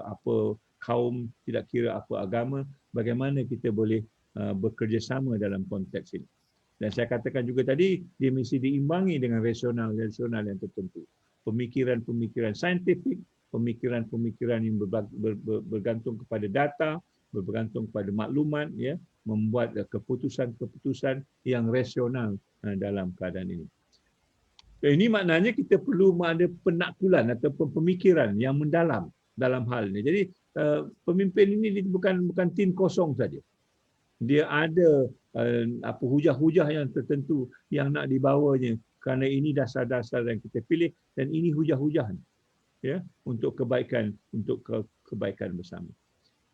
apa kaum, tidak kira apa agama, bagaimana kita boleh bekerjasama dalam konteks ini. Dan saya katakan juga tadi, dia mesti diimbangi dengan rasional yang tertentu. Pemikiran-pemikiran saintifik, pemikiran-pemikiran yang bergantung kepada data, bergantung kepada maklumat, ya, membuat keputusan-keputusan yang rasional dalam keadaan ini. Ini maknanya kita perlu ada penaklulan ataupun pemikiran yang mendalam dalam hal ini. Jadi pemimpin ini bukan tim kosong saja. Dia ada hujah-hujah yang tertentu yang nak dibawanya, kerana ini dasar-dasar yang kita pilih dan ini hujah-hujah, ya, untuk kebaikan bersama.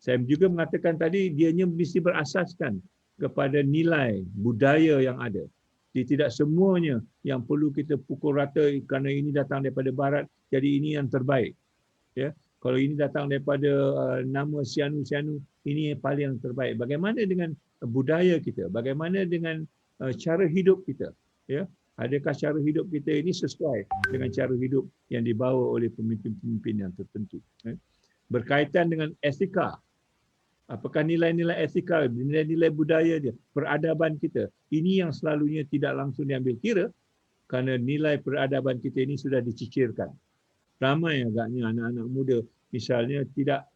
Saya juga mengatakan tadi dianya mesti berasaskan kepada nilai budaya yang ada. Dia tidak semuanya yang perlu kita pukul rata kerana ini datang daripada barat jadi ini yang terbaik, ya. Kalau ini datang daripada nama sianu, ini yang paling yang terbaik. Bagaimana dengan budaya kita? Bagaimana dengan cara hidup kita? Ya, adakah cara hidup kita ini sesuai dengan cara hidup yang dibawa oleh pemimpin-pemimpin yang tertentu? Berkaitan dengan etika. Apakah nilai-nilai etika, nilai-nilai budaya dia, peradaban kita? Ini yang selalunya tidak langsung diambil kira kerana nilai peradaban kita ini sudah dicicirkan. Ramai agaknya anak-anak muda misalnya tidak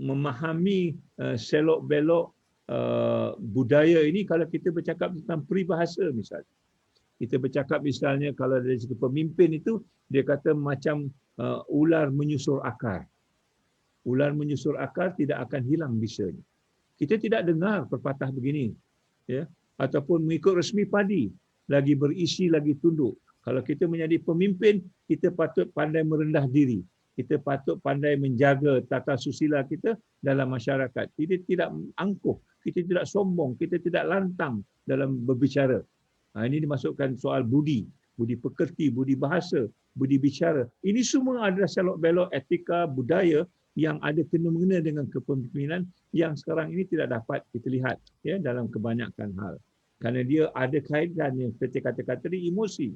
memahami selok-belok budaya ini kalau kita bercakap tentang peribahasa misalnya. Kita bercakap misalnya kalau dari segi pemimpin itu dia kata macam ular menyusur akar. Ular menyusur akar tidak akan hilang bisanya. Kita tidak dengar pepatah begini, ya, ataupun mengikut resmi padi, lagi berisi lagi tunduk. Kalau kita menjadi pemimpin, kita patut pandai merendah diri. Kita patut pandai menjaga tata susila kita dalam masyarakat. Kita tidak angkuh, kita tidak sombong, kita tidak lantang dalam berbicara. Ini dimasukkan soal budi pekerti, budi bahasa, budi bicara. Ini semua adalah selok-belok etika budaya yang ada kena-mengena dengan kepemimpinan yang sekarang ini tidak dapat kita lihat, ya, dalam kebanyakan hal. Kerana dia ada kaitan yang seperti kata-kata tadi, emosi,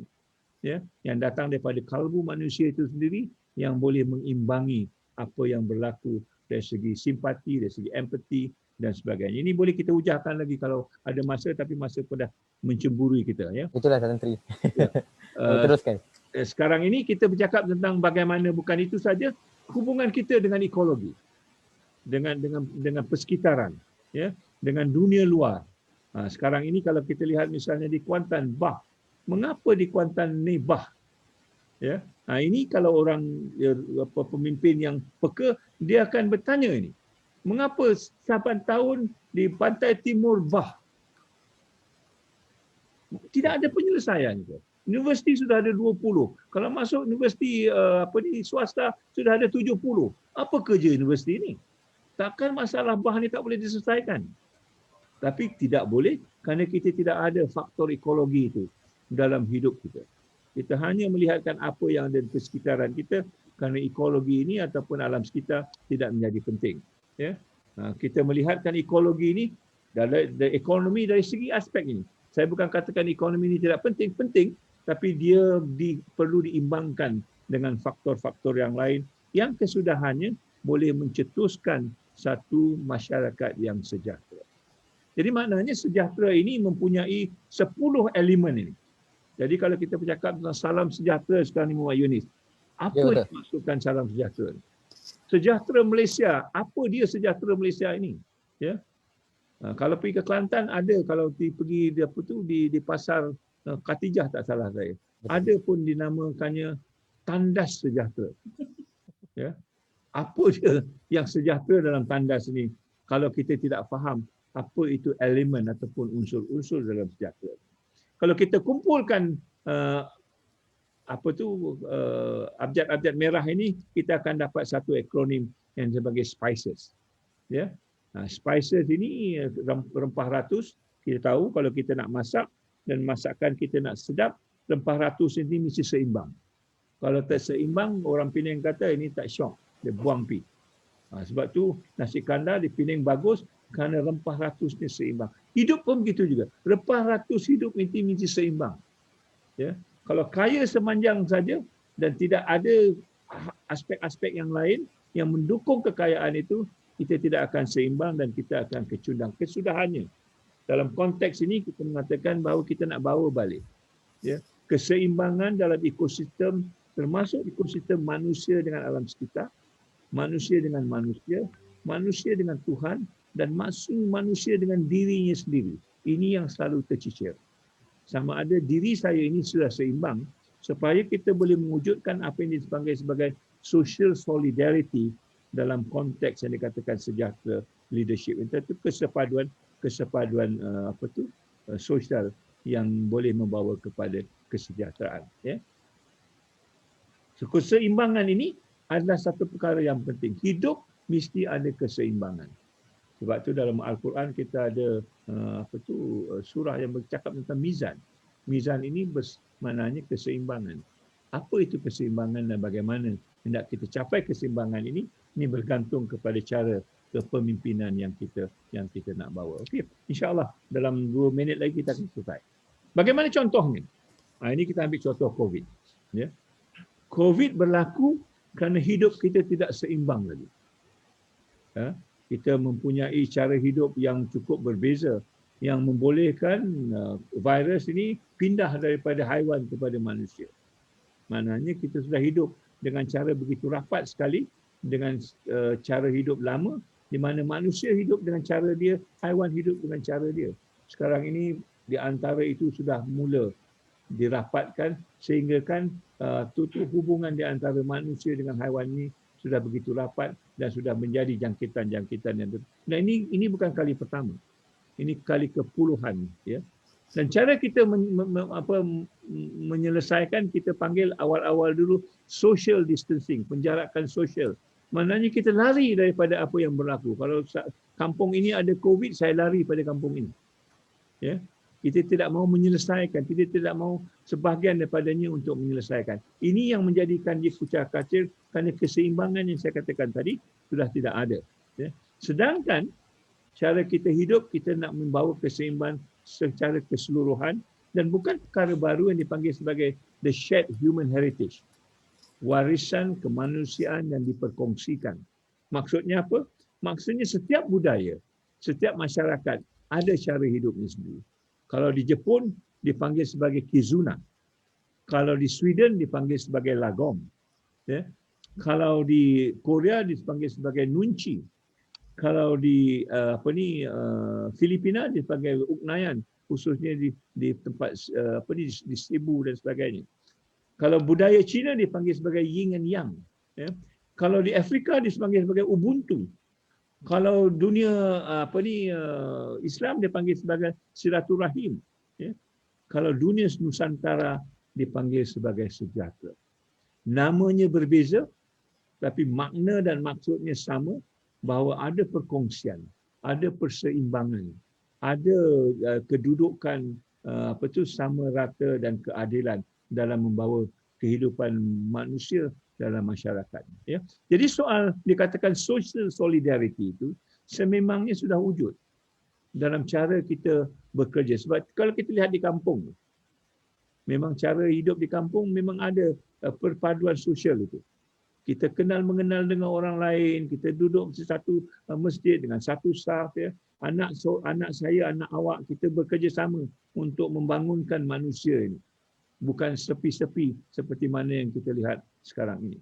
ya, yang datang daripada kalbu manusia itu sendiri yang boleh mengimbangi apa yang berlaku dari segi simpati, dari segi empati dan sebagainya. Ini boleh kita hujahkan lagi kalau ada masa, tapi masa pun dah mencemburui kita, ya. Itulah Tan Sri. Ya. Teruskan. Sekarang ini kita bercakap tentang bagaimana bukan itu saja hubungan kita dengan ekologi, dengan persekitaran, ya, dengan dunia luar. Sekarang ini kalau kita lihat misalnya di Kuantan, Bah. Mengapa di Kuantan ni Bah? Ya. Ini kalau orang pemimpin yang peka, dia akan bertanya ini. Mengapa 8 tahun di pantai timur Bah? Tidak ada penyelesaian. Universiti sudah ada 20. Kalau masuk universiti swasta sudah ada 70. Apa kerja universiti ini? Takkan masalah Bah ni tak boleh diselesaikan. Tapi tidak boleh kerana kita tidak ada faktor ekologi itu dalam hidup kita. Kita hanya melihatkan apa yang ada di persekitaran kita kerana ekologi ini ataupun alam sekitar tidak menjadi penting. Ya? Kita melihatkan ekologi ini dari ekonomi dari segi aspek ini. Saya bukan katakan ekonomi ini tidak penting, penting, tapi dia perlu diimbangkan dengan faktor-faktor yang lain yang kesudahannya boleh mencetuskan satu masyarakat yang sejahtera. Jadi maknanya sejahtera ini mempunyai 10 elemen ini. Jadi kalau kita bercakap tentang salam sejahtera sekarang ni Muhammad Yunis, apa yang dimaksudkan salam sejahtera? Sejahtera Malaysia, apa dia sejahtera Malaysia ini? Ya. Kalau pergi ke Kelantan ada, kalau pergi di pasar Katijah tak salah saya. Ada pun dinamakannya tandas sejahtera. Ya. Apa dia yang sejahtera dalam tandas ini kalau kita tidak faham apa itu elemen ataupun unsur-unsur dalam sejahtera. Kalau kita kumpulkan abjad-abjad merah ini, kita akan dapat satu akronim yang sebagai SPICES. Ya. Spices ini rempah ratus. Kita tahu kalau kita nak masak dan masakan kita nak sedap, rempah ratus ini mesti seimbang. Kalau tak seimbang, orang Penang kata ini tak syok, dia buang pi. Sebab tu nasi kandar di Penang bagus kerana rempah ratusnya seimbang. Hidup pun begitu juga. Rempah ratus hidup ini mesti seimbang. Ya. Kalau kaya semanjang saja dan tidak ada aspek-aspek yang lain yang mendukung kekayaan itu, kita tidak akan seimbang dan kita akan kecundang. Kesudahannya, dalam konteks ini kita mengatakan bahawa kita nak bawa balik keseimbangan dalam ekosistem, termasuk ekosistem manusia dengan alam sekitar, manusia dengan manusia, manusia dengan Tuhan, dan manusia dengan dirinya sendiri. Ini yang selalu tercicir. Sama ada diri saya ini sudah seimbang, supaya kita boleh mewujudkan apa yang dipanggil sebagai social solidarity dalam konteks yang dikatakan sejahtera leadership. Itu kesepaduan sosial yang boleh membawa kepada kesejahteraan. Ya. So, keseimbangan ini adalah satu perkara yang penting. Hidup mesti ada keseimbangan. Sebab tu dalam Al-Quran kita ada surah yang bercakap tentang mizan. Mizan ini maknanya keseimbangan. Apa itu keseimbangan dan bagaimana hendak kita capai keseimbangan ini? Ini bergantung kepada cara kepemimpinan yang kita nak bawa. Okey, insya-Allah dalam 2 minit lagi kita akan selesai. Bagaimana contohnya? Ini kita ambil contoh COVID. Ya. COVID berlaku kerana hidup kita tidak seimbang lagi. Kita mempunyai cara hidup yang cukup berbeza, yang membolehkan virus ini pindah daripada haiwan kepada manusia. Maknanya kita sudah hidup dengan cara begitu rapat sekali dengan cara hidup lama, di mana manusia hidup dengan cara dia, haiwan hidup dengan cara dia. Sekarang ini di antara itu sudah mula dirapatkan sehingga kan hubungan di antara manusia dengan haiwan ini sudah begitu rapat dan sudah menjadi jangkitan-jangkitan yang dan ini bukan kali pertama. Ini kali ke-puluhan, ya. Dan cara kita menyelesaikan, kita panggil awal-awal dulu social distancing, penjarakan sosial. Maknanya kita lari daripada apa yang berlaku. Kalau kampung ini ada COVID, saya lari pada kampung ini. Ya. Kita tidak mau menyelesaikan, kita tidak mau sebahagian daripadanya untuk menyelesaikan. Ini yang menjadikan dia kucar-kacir kerana keseimbangan yang saya katakan tadi sudah tidak ada. Ya. Sedangkan cara kita hidup, kita nak membawa keseimbangan secara keseluruhan dan bukan perkara baru yang dipanggil sebagai the shared human heritage. Warisan kemanusiaan yang diperkongsikan. Maksudnya apa? Maksudnya setiap budaya, setiap masyarakat ada cara hidupnya sendiri. Kalau di Jepun dipanggil sebagai kizuna. Kalau di Sweden dipanggil sebagai lagom. Ya. Kalau di Korea dipanggil sebagai nunchi. Kalau di Filipina dipanggil uknayan, khususnya di tempat di Cebu dan sebagainya. Kalau budaya Cina dipanggil sebagai yin and yang. Ya. Kalau di Afrika dipanggil sebagai ubuntu. Kalau dunia Islam dipanggil sebagai silaturahim. Ya. Kalau dunia Nusantara dipanggil sebagai sejahtera. Namanya berbeza, tapi makna dan maksudnya sama, bahawa ada perkongsian, ada perseimbangan, ada kedudukan sama rata dan keadilan dalam membawa kehidupan manusia dalam masyarakat. Ya. Jadi soal dikatakan social solidarity itu sememangnya sudah wujud dalam cara kita bekerja. Sebab kalau kita lihat di kampung, memang cara hidup di kampung memang ada perpaduan sosial itu. Kita kenal mengenal dengan orang lain, kita duduk di satu masjid dengan satu saf, ya. Anak saya, anak awak, kita bekerjasama untuk membangunkan manusia ini. Bukan sepi-sepi seperti mana yang kita lihat sekarang ini.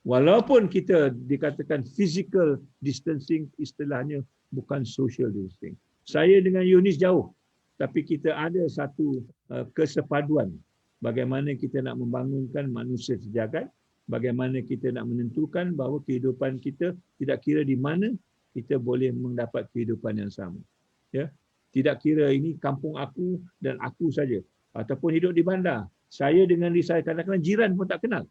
Walaupun kita dikatakan physical distancing, istilahnya bukan social distancing. Saya dengan Yunis jauh, tapi kita ada satu kesepaduan bagaimana kita nak membangunkan manusia sejagat, bagaimana kita nak menentukan bahawa kehidupan kita tidak kira di mana kita boleh mendapat kehidupan yang sama. Ya, tidak kira ini kampung aku dan aku saja ataupun hidup di bandar. Saya dengan diri saya kadang-kadang jiran pun tak kenal.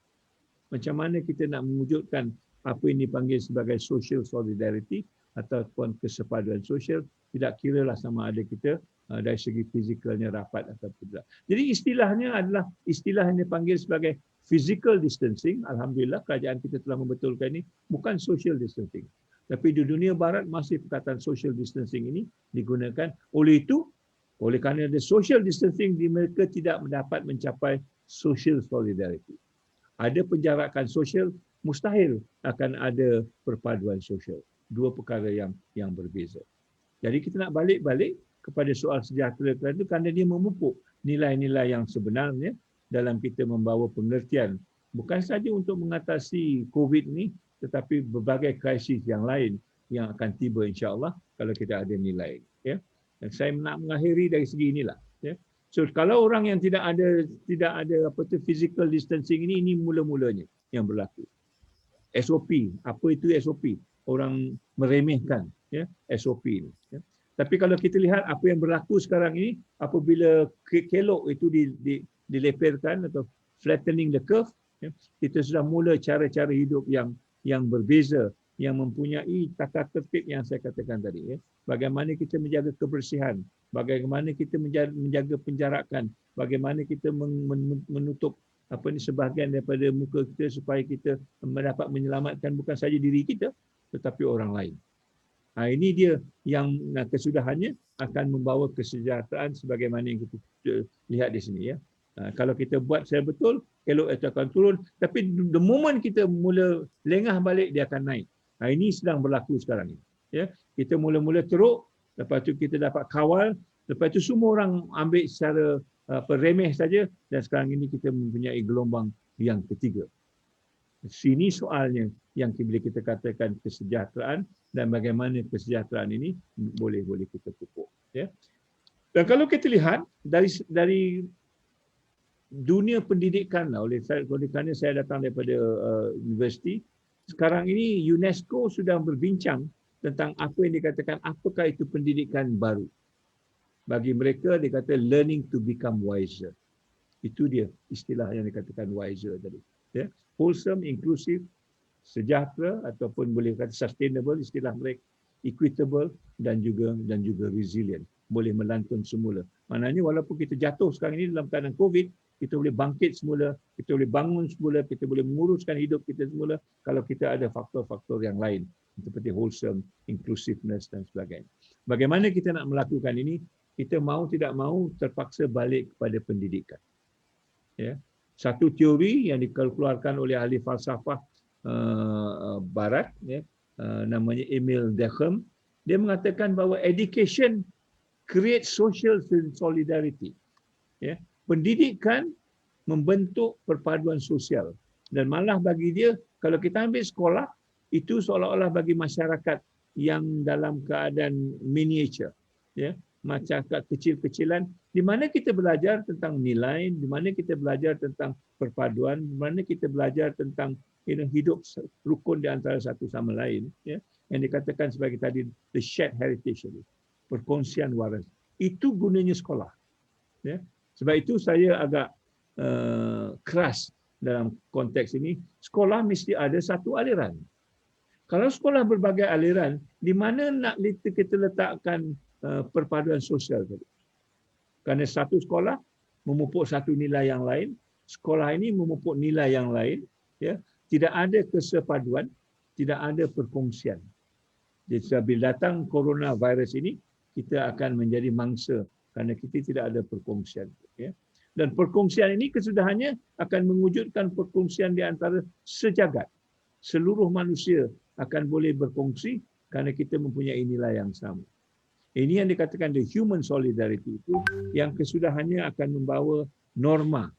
Macam mana kita nak mewujudkan apa yang dipanggil sebagai social solidarity ataupun kesepaduan sosial, tidak kiralah sama ada kita dari segi fizikalnya rapat atau tidak. Jadi istilahnya adalah istilah yang dipanggil sebagai physical distancing. Alhamdulillah kerajaan kita telah membetulkan ini bukan social distancing. Tapi di dunia barat masih perkataan social distancing ini digunakan. Oleh kerana ada social distancing, mereka tidak dapat mencapai social solidarity. Ada penjarakan sosial, mustahil akan ada perpaduan sosial. Dua perkara yang berbeza. Jadi kita nak balik kepada soal sejahtera itu kerana dia memupuk nilai-nilai yang sebenarnya dalam kita membawa pengertian bukan saja untuk mengatasi COVID ni, tetapi berbagai krisis yang lain yang akan tiba insya-Allah kalau kita ada nilai. Ya. Dan saya nak mengakhiri dari segi inilah. Ya. So kalau orang yang tidak ada physical distancing ini mula-mulanya yang berlaku. SOP, apa itu SOP? Orang meremehkan ya SOP ini. Ya. Tapi kalau kita lihat apa yang berlaku sekarang ini, apabila kelok itu dileperkan atau flattening the curve, ya, kita sudah mula cara-cara hidup yang berbeza, yang mempunyai tata tertib yang saya katakan tadi. Ya. Bagaimana kita menjaga kebersihan, bagaimana kita menjaga penjarakan, bagaimana kita menutup sebahagian daripada muka kita supaya kita dapat menyelamatkan bukan saja diri kita, tetapi orang lain. Ini dia yang kesudahannya akan membawa kesejahteraan sebagaimana yang kita lihat di sini. Ya. Kalau kita buat saya betul, elok itu akan turun. Tapi the moment kita mula lengah balik, dia akan naik. Ini sedang berlaku sekarang ini. Ya. Kita mula-mula teruk, lepas tu kita dapat kawal, lepas tu semua orang ambil secara remeh saja, dan sekarang ini kita mempunyai gelombang yang ketiga. Sini soalnya yang bila kita katakan kesejahteraan dan bagaimana kesejahteraan ini boleh kita pupuk. Ya. Dan kalau kita lihat dari dunia pendidikan lah, oleh kerana saya datang daripada universiti, sekarang ini UNESCO sudah berbincang tentang apa yang dikatakan apakah itu pendidikan baru. Bagi mereka dia kata learning to become wiser. Itu dia istilah yang dikatakan wiser tadi. Ya. Wholesome, inklusif, sejahtera ataupun boleh kata sustainable istilah mereka, equitable dan juga resilient. Boleh melantun semula. Maknanya walaupun kita jatuh sekarang ini dalam keadaan COVID, kita boleh bangkit semula, kita boleh bangun semula, kita boleh menguruskan hidup kita semula kalau kita ada faktor-faktor yang lain seperti wholesome, inclusiveness dan sebagainya. Bagaimana kita nak melakukan ini? Kita mau tidak mau terpaksa balik kepada pendidikan. Ya. Satu teori yang dikeluarkan oleh ahli falsafah barat, ya, namanya Emil Durkheim, dia mengatakan bahawa education create social solidarity. Ya. Pendidikan membentuk perpaduan sosial. Dan malah bagi dia, kalau kita ambil sekolah, itu seolah-olah bagi masyarakat yang dalam keadaan miniature. Ya. Masyarakat kecil-kecilan, di mana kita belajar tentang nilai, di mana kita belajar tentang perpaduan, di mana kita belajar tentang hidup rukun di antara satu sama lain. Ya. Yang dikatakan sebagai tadi, the shared heritage, perkongsian waras. Itu gunanya sekolah. Ya. Sebab itu saya agak keras dalam konteks ini. Sekolah mesti ada satu aliran. Kalau sekolah berbagai aliran, di mana nak kita letakkan perpaduan sosial tadi? Kerana satu sekolah memupuk satu nilai yang lain, sekolah ini memupuk nilai yang lain, ya. Tidak ada kesepaduan, tidak ada perkongsian. Jadi bila datang coronavirus ini, kita akan menjadi mangsa kerana kita tidak ada perkongsian. Ya. Dan perkongsian ini kesudahannya akan mewujudkan perkongsian di antara sejagat. Seluruh manusia akan boleh berkongsi kerana kita mempunyai nilai yang sama. Ini yang dikatakan the human solidarity itu yang kesudahannya akan membawa norma,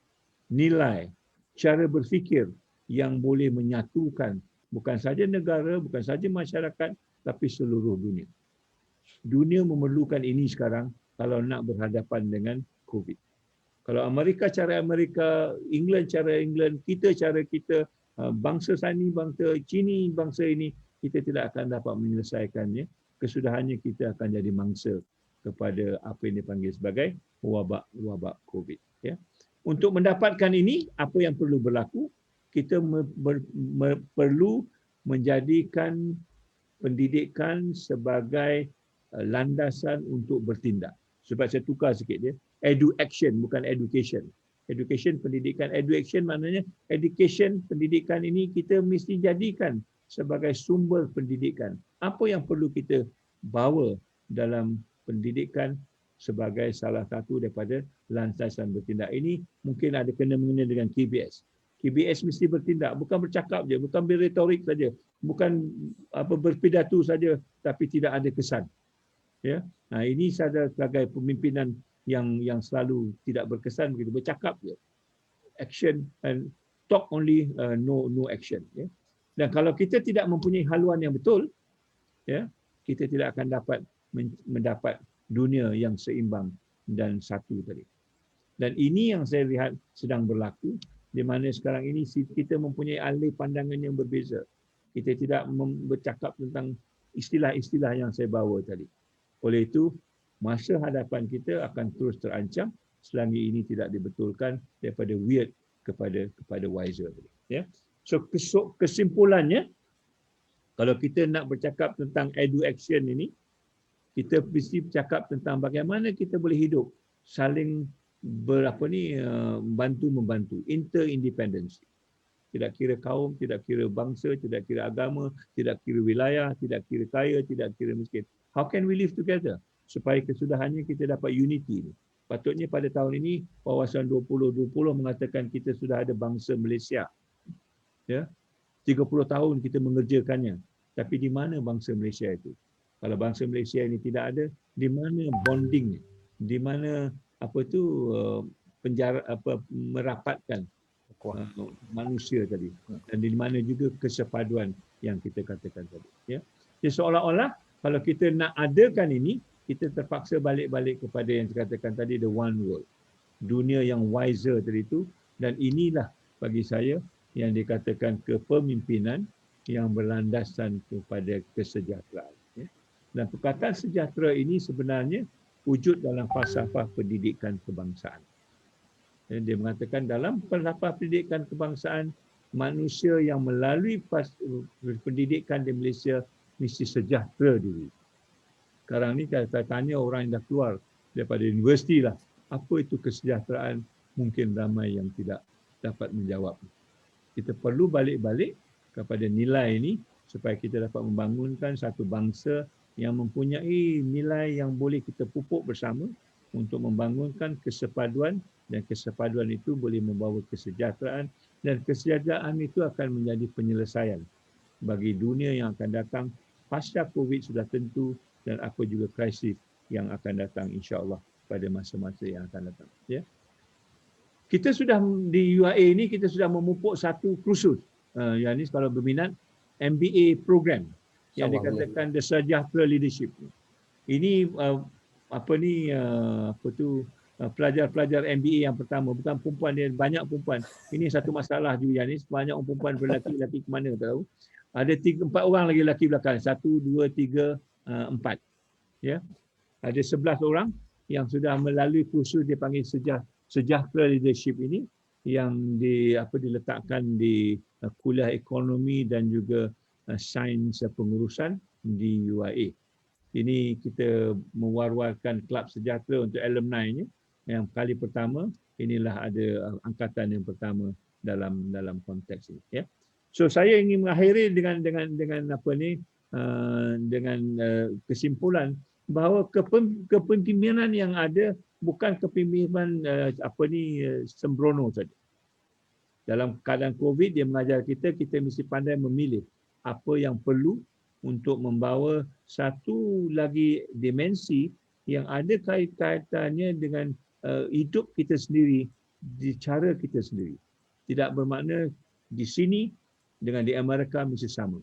nilai, cara berfikir yang boleh menyatukan bukan saja negara, bukan saja masyarakat, tapi seluruh dunia. Dunia memerlukan ini sekarang kalau nak berhadapan dengan COVID. Kalau Amerika cara Amerika, England cara England, kita cara kita, bangsa sana, bangsa Cina, bangsa ini, kita tidak akan dapat menyelesaikannya. Kesudahannya kita akan jadi mangsa kepada apa yang dipanggil sebagai wabak COVID. Ya. Untuk mendapatkan ini, apa yang perlu berlaku? Kita perlu menjadikan pendidikan sebagai landasan untuk bertindak. Sebab saya tukar sikit dia. Edu-action, bukan education. Education, pendidikan. Edu-action maknanya education, pendidikan ini kita mesti jadikan sebagai sumber pendidikan. Apa yang perlu kita bawa dalam pendidikan sebagai salah satu daripada landasan bertindak. Ini mungkin ada kena-mengena dengan KBS. KBS mesti bertindak, bukan bercakap je, bukan berretorik saja, bukan berpidato saja, tapi tidak ada kesan. Ya, nah ini saya sebagai pemimpinan yang selalu tidak berkesan begitu, bercakap je, action and talk only, no action. Ya. Dan kalau kita tidak mempunyai haluan yang betul, ya, kita tidak akan dapat mendapat dunia yang seimbang dan satu tadi. Dan ini yang saya lihat sedang berlaku, di mana sekarang ini kita mempunyai alih pandangan yang berbeza. Kita tidak bercakap tentang istilah-istilah yang saya bawa tadi. Oleh itu, masa hadapan kita akan terus terancam selagi ini tidak dibetulkan daripada weird kepada wiser. Ya. So kesimpulannya, kalau kita nak bercakap tentang edu-action ini, kita mesti bercakap tentang bagaimana kita boleh hidup saling membantu, interdependence. Tidak kira kaum, tidak kira bangsa, tidak kira agama, tidak kira wilayah, tidak kira kaya, tidak kira miskin. How can we live together? Supaya kesudahannya kita dapat unity. Patutnya pada tahun ini, Wawasan 2020 mengatakan kita sudah ada bangsa Malaysia. Ya, 30 tahun kita mengerjakannya. Tapi di mana bangsa Malaysia itu? Kalau bangsa Malaysia ini tidak ada, di mana bondingnya? Di mana merapatkan manusia tadi, dan di mana juga kesepaduan yang kita katakan tadi. Ya, jadi seolah-olah kalau kita nak adakan ini, kita terpaksa balik-balik kepada yang dikatakan tadi, the one world, dunia yang wiser tadi itu. Dan inilah bagi saya yang dikatakan kepemimpinan yang berlandaskan kepada kesejahteraan. Ya. Dan perkataan sejahtera ini sebenarnya wujud dalam falsafah pendidikan kebangsaan. Dan dia mengatakan dalam falsafah pendidikan kebangsaan, manusia yang melalui pendidikan di Malaysia mesti sejahtera diri. Sekarang ni saya tanya orang yang dah keluar daripada universiti lah, apa itu kesejahteraan? Mungkin ramai yang tidak dapat menjawab. Kita perlu balik-balik kepada nilai ini supaya kita dapat membangunkan satu bangsa yang mempunyai nilai yang boleh kita pupuk bersama untuk membangunkan kesepaduan, dan kesepaduan itu boleh membawa kesejahteraan, dan kesejahteraan itu akan menjadi penyelesaian bagi dunia yang akan datang pasca COVID sudah tentu, dan apa juga krisis yang akan datang insya-Allah pada masa-masa yang akan datang. Ya. Kita sudah di UIA ini kita sudah memupuk satu kursus, yang ini kalau berminat, MBA program yang dikatakan The Sejahtera Leadership. Ini pelajar-pelajar MBA yang pertama, bukan perempuan, dia banyak perempuan. Ini satu masalah juga ni, banyak orang perempuan berlaki-laki ke mana tak tahu. Ada 4 orang lagi lelaki belakang, 1 2 3 4. Ya. Ada 11 orang yang sudah melalui kursus dia panggil Sejahtera Leadership ini, yang diletakkan di kuliah ekonomi dan juga sains pengurusan di UIA. Ini kita mewar-warkan Kelab Sejahtera untuk alumni-nya. Yang kali pertama, inilah ada angkatan yang pertama dalam konteks ini. Ya. So saya ingin mengakhiri dengan kesimpulan bahawa kepemimpinan yang ada bukan kepemimpinan sembrono saja. Dalam keadaan COVID, dia mengajar kita mesti pandai memilih apa yang perlu untuk membawa satu lagi dimensi yang ada kaitannya dengan hidup kita sendiri, di cara kita sendiri. Tidak bermakna di sini dengan di Amerika mesti sama,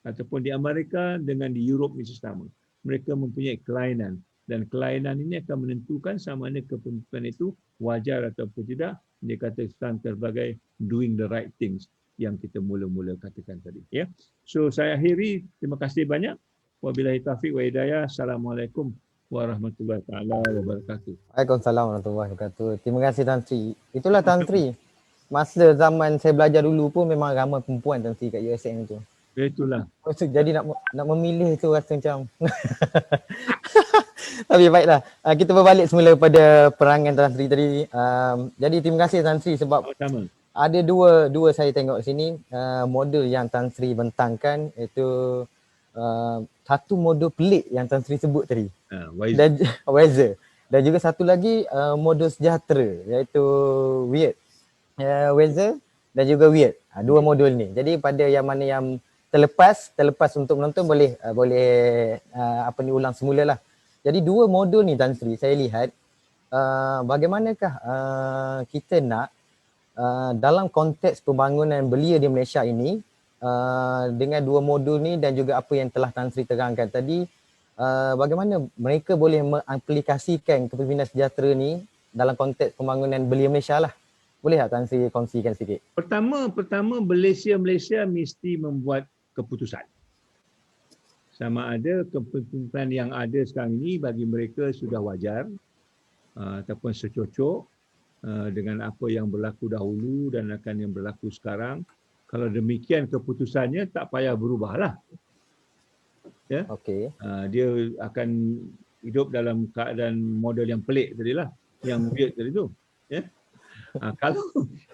ataupun di Amerika dengan di Europe mesti sama. Mereka mempunyai kelainan, dan kelainan ini akan menentukan sama ada kepemimpinan itu wajar ataupun tidak. Dia katakan sebagai doing the right things yang kita mula-mula katakan tadi. Ya. So saya akhiri, terima kasih banyak. Wabillahi taufiq wa hidayah. Assalamualaikum warahmatullahi taala wabarakatuh. Waalaikumsalam warahmatullahi wabarakatuh. Terima kasih Tan Sri. Itulah Tan Sri. Masa zaman saya belajar dulu pun memang ramai perempuan Tan Sri kat USM tu. Itulah. Jadi nak memilih tu rasa macam tapi baiklah, kita berbalik semula pada perangan Tan Sri tadi. Jadi terima kasih Tan Sri sebab Sama-sama. ada dua saya tengok sini model yang Tan Sri bentangkan, iaitu satu model pelik yang Tan Sri sebut tadi. Wise. Dan Weather. Dan juga satu lagi model sejahtera, iaitu Weird. Weather dan juga Weird. Dua modul ni. Jadi pada yang mana yang terlepas untuk menonton boleh ulang semula lah. Jadi dua modul ni Tan Sri saya lihat bagaimanakah kita nak dalam konteks pembangunan belia di Malaysia ini dengan dua modul ni dan juga apa yang telah Tan Sri terangkan tadi, bagaimana mereka boleh mengaplikasikan kepimpinan sejahtera ni dalam konteks pembangunan belia Malaysia lah. Boleh tak Tan Sri kongsikan sikit? Pertama Malaysia mesti membuat keputusan. Sama ada kepimpinan yang ada sekarang ini bagi mereka sudah wajar ataupun secocok dengan apa yang berlaku dahulu dan akan yang berlaku sekarang. Kalau demikian keputusannya tak payah berubahlah. Ya. Okey. Dia akan hidup dalam keadaan model yang pelik tadilah, yang weird tadi tu. Ya.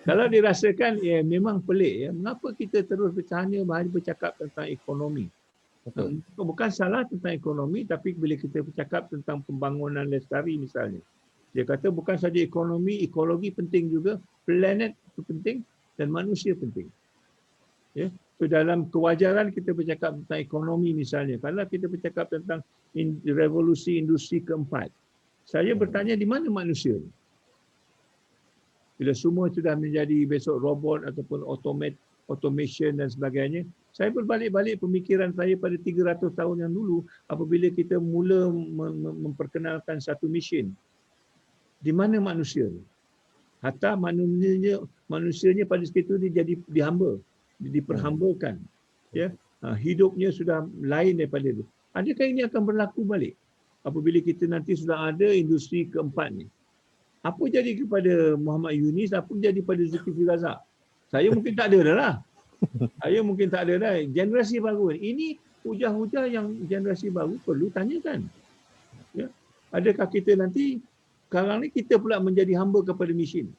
Kalau dirasakan memang pelik, mengapa kita terus bercakap tentang ekonomi? Betul. Bukan salah tentang ekonomi, tapi bila kita bercakap tentang pembangunan lestari misalnya, dia kata bukan saja ekonomi, ekologi penting juga, planet itu penting dan manusia penting. Ya, so dalam kewajaran kita bercakap tentang ekonomi misalnya, kalau kita bercakap tentang revolusi industri keempat, saya bertanya di mana manusia? Bila semua sudah menjadi besok robot ataupun automation dan sebagainya, saya berbalik-balik pemikiran saya pada 300 tahun yang dulu apabila kita mula memperkenalkan satu mesin. Di mana manusia? Hatta manusianya pada ketika itu dia jadi dihamba, diperhambakan. Ya, hidupnya sudah lain daripada itu. Adakah ini akan berlaku balik apabila kita nanti sudah ada industri keempat ni? Apa jadi kepada Muhammad Yunis, apa jadi pada Zulkifli Razak? Saya mungkin tak ada dah lah. Generasi baru ini, hujah-hujah yang generasi baru perlu tanyakan. Ya. Adakah kita nanti, sekarang ni kita pula menjadi hamba kepada mesin?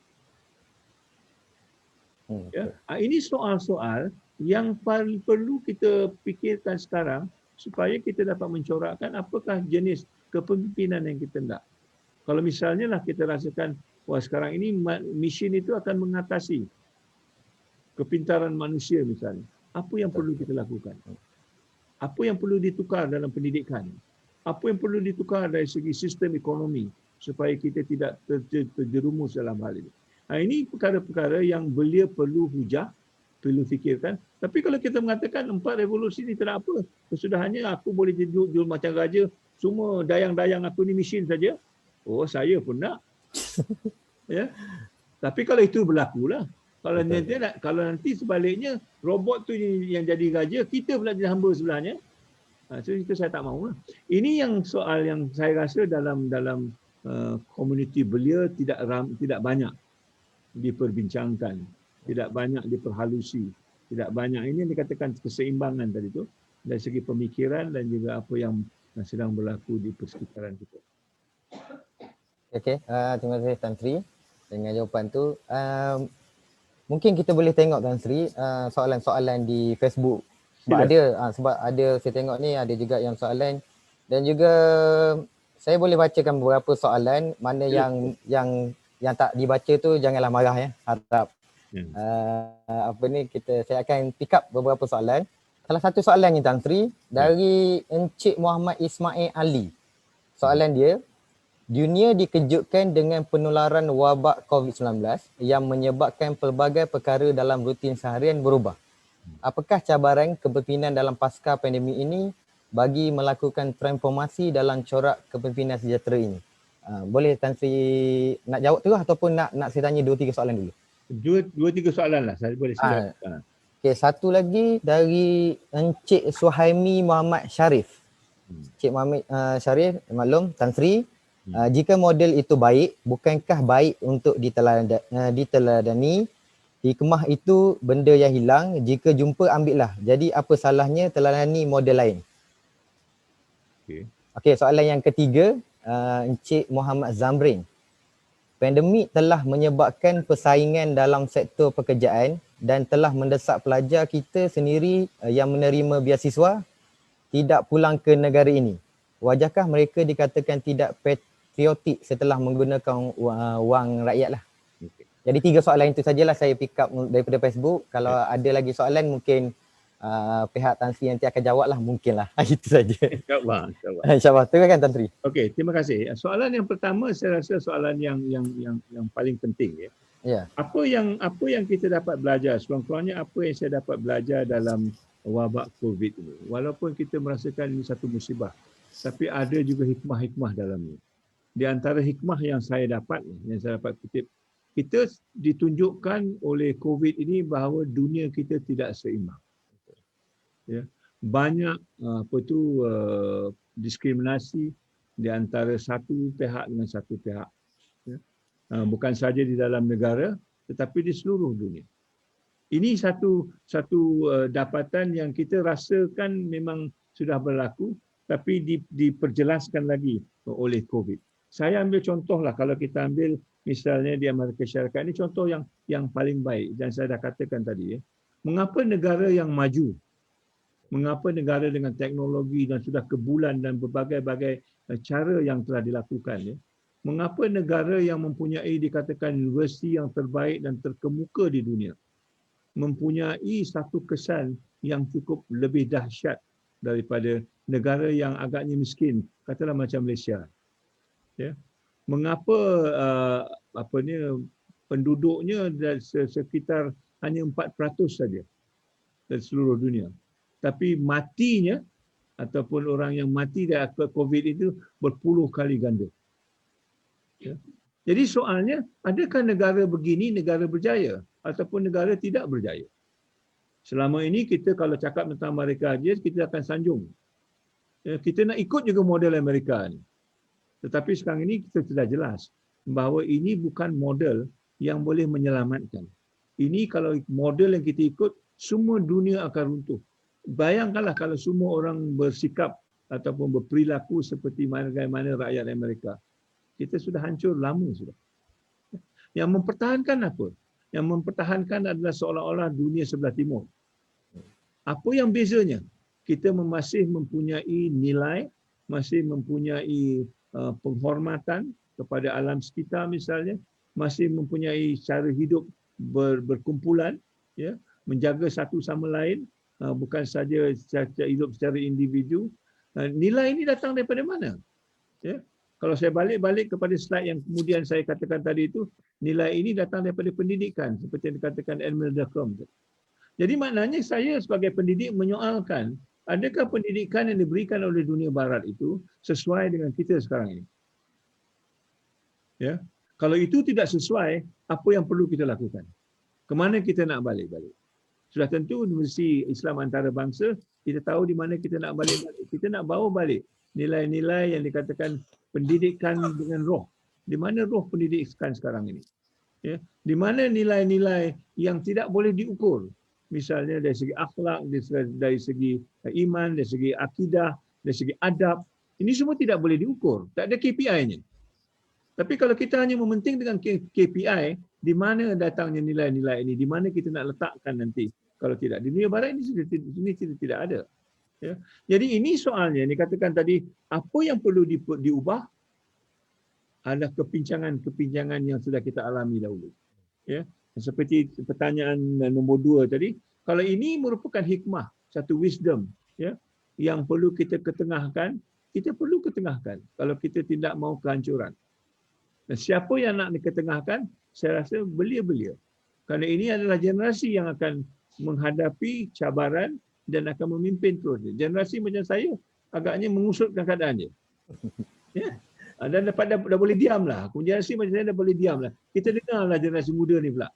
Ya. Ini soal-soal yang perlu kita fikirkan sekarang supaya kita dapat mencorakkan apakah jenis kepemimpinan yang kita nak. Kalau misalnya lah kita rasakan, sekarang ini mesin itu akan mengatasi kepintaran manusia misalnya. Apa yang perlu kita lakukan? Apa yang perlu ditukar dalam pendidikan? Apa yang perlu ditukar dari segi sistem ekonomi supaya kita tidak terjerumus dalam hal ini? Ini perkara-perkara yang belia perlu hujah, perlu fikirkan. Tapi kalau kita mengatakan 4 revolusi ini tidak apa, kesudahannya aku boleh jual macam raja, semua dayang-dayang aku ni mesin saja. Saya pun nak. Ya. Tapi kalau itu berlakulah. Kalau nanti sebaliknya robot tu yang jadi raja, kita pula jadi hamba sebelahnya. So itu saya tak mahulah. Ini yang soal yang saya rasa dalam komuniti belia tidak banyak diperbincangkan, tidak banyak diperhalusi, tidak banyak ini yang dikatakan keseimbangan tadi tu dari segi pemikiran dan juga apa yang sedang berlaku di persekitaran kita. Okey, terima kasih Tan Sri dengan jawapan tu. Mungkin kita boleh tengok Tan Sri soalan-soalan di Facebook. Sebab ada saya tengok ni ada juga yang soalan dan juga saya boleh bacakan beberapa soalan mana yang tak dibaca tu janganlah marah ya. Harap saya akan pick up beberapa soalan. Salah satu soalan ni Tan Sri dari Encik Muhammad Ismail Ali. Soalan dia, dunia dikejutkan dengan penularan wabak COVID-19 yang menyebabkan pelbagai perkara dalam rutin seharian berubah. Apakah cabaran kepimpinan dalam pasca pandemik ini bagi melakukan transformasi dalam corak kepimpinan sejahtera ini? Boleh Tan Sri nak jawab tu ataupun nak saya tanya 2-3 soalan dulu? 2-3 soalan lah saya boleh jawab. Okey, satu lagi dari Encik Suhaimi Muhammad Syarif. Cik Muhammad Syarif, maklum, Tan Sri, jika model itu baik, bukankah baik untuk diteladani? Hikmah itu benda yang hilang, jika jumpa ambillah. Jadi apa salahnya teladani model lain? Okey, soalan yang ketiga, Encik Muhammad Zamrin. Pandemik telah menyebabkan persaingan dalam sektor pekerjaan dan telah mendesak pelajar kita sendiri yang menerima beasiswa tidak pulang ke negara ini. Wajarkah mereka dikatakan tidak patriotik setelah menggunakan wang rakyat lah? Jadi 3 soalan itu sajalah saya pick up daripada Facebook. Kalau ada lagi soalan mungkin pihak Tan Sri nanti akan jawab lah, mungkin lah. Itu saja. InsyaAllah. InsyaAllah. Terima kasih Tan Sri. Okey, terima kasih. Soalan yang pertama saya rasa soalan yang paling penting ya. Ya. Apa yang kita dapat belajar, sekurang-kurangnya apa yang saya dapat belajar dalam wabak COVID ini. Walaupun kita merasakan ini satu musibah, tapi ada juga hikmah-hikmah dalamnya. Di antara hikmah yang saya dapat kutip, kita ditunjukkan oleh COVID ini bahawa dunia kita tidak seimbang. Ya. Banyak diskriminasi di antara satu pihak dengan satu pihak. Ya. Bukan saja di dalam negara tetapi di seluruh dunia. Ini satu dapatan yang kita rasakan memang sudah berlaku tapi diperjelaskan lagi oleh COVID. Saya ambil contohlah, kalau kita ambil misalnya di Amerika Syarikat, ini contoh yang paling baik dan saya dah katakan tadi ya. Mengapa negara yang maju, mengapa negara dengan teknologi dan sudah ke bulan dan berbagai-bagai cara yang telah dilakukan ya. Mengapa negara yang mempunyai dikatakan universiti yang terbaik dan terkemuka di dunia mempunyai satu kesan yang cukup lebih dahsyat daripada negara yang agaknya miskin, katalah macam Malaysia. Ya. Mengapa penduduknya sekitar hanya 4% saja dari seluruh dunia. Tapi matinya ataupun orang yang mati dari COVID itu berpuluh kali ganda. Ya. Jadi soalnya, adakah negara begini negara berjaya ataupun negara tidak berjaya? Selama ini kita kalau cakap tentang Amerika saja, kita akan sanjung. Ya, kita nak ikut juga model Amerika ni. Tetapi sekarang ini kita sudah jelas bahawa ini bukan model yang boleh menyelamatkan. Ini kalau model yang kita ikut, semua dunia akan runtuh. Bayangkanlah kalau semua orang bersikap ataupun berperilaku seperti mana rakyat Amerika. Kita sudah hancur lama sudah. Yang mempertahankan apa? Yang mempertahankan adalah seolah-olah dunia sebelah timur. Apa yang bezanya? Kita masih mempunyai nilai, masih mempunyai penghormatan kepada alam sekitar misalnya, masih mempunyai cara hidup berkumpulan, ya, menjaga satu sama lain, bukan saja hidup secara individu. Nilai ini datang daripada mana? Ya. Kalau saya balik kepada slide yang kemudian saya katakan tadi itu, nilai ini datang daripada pendidikan, seperti yang dikatakan Imelda Crum. Jadi maknanya saya sebagai pendidik menyoalkan, adakah pendidikan yang diberikan oleh dunia barat itu sesuai dengan kita sekarang ini? Ya. Kalau itu tidak sesuai, apa yang perlu kita lakukan? Kemana kita nak balik? Sudah tentu Universiti Islam Antarabangsa, kita tahu di mana kita nak balik. Kita nak bawa balik nilai-nilai yang dikatakan pendidikan dengan roh. Di mana roh pendidikan sekarang ini? Ya. Di mana nilai-nilai yang tidak boleh diukur? Misalnya dari segi akhlak, dari segi iman, dari segi akidah, dari segi adab. Ini semua tidak boleh diukur. Tak ada KPI-nya. Tapi kalau kita hanya mementing dengan KPI, di mana datangnya nilai-nilai ini? Di mana kita nak letakkan nanti? Kalau tidak. Di dunia barat ini tidak ada. Ya. Jadi ini soalnya, dikatakan tadi, apa yang perlu diubah adalah kepincangan yang sudah kita alami dahulu. Ya. Seperti pertanyaan nombor 2 tadi, kalau ini merupakan hikmah, satu wisdom, ya, yang perlu kita ketengahkan, kita perlu ketengahkan kalau kita tidak mau kehancuran. Dan siapa yang nak diketengahkan, saya rasa belia-belia. Kerana ini adalah generasi yang akan menghadapi cabaran dan akan memimpin terus. Generasi macam saya agaknya mengusutkan keadaannya. Ya. Dan dah boleh diam lah. Generasi macam saya dah boleh diam lah. Kita dengarlah generasi muda ni pula.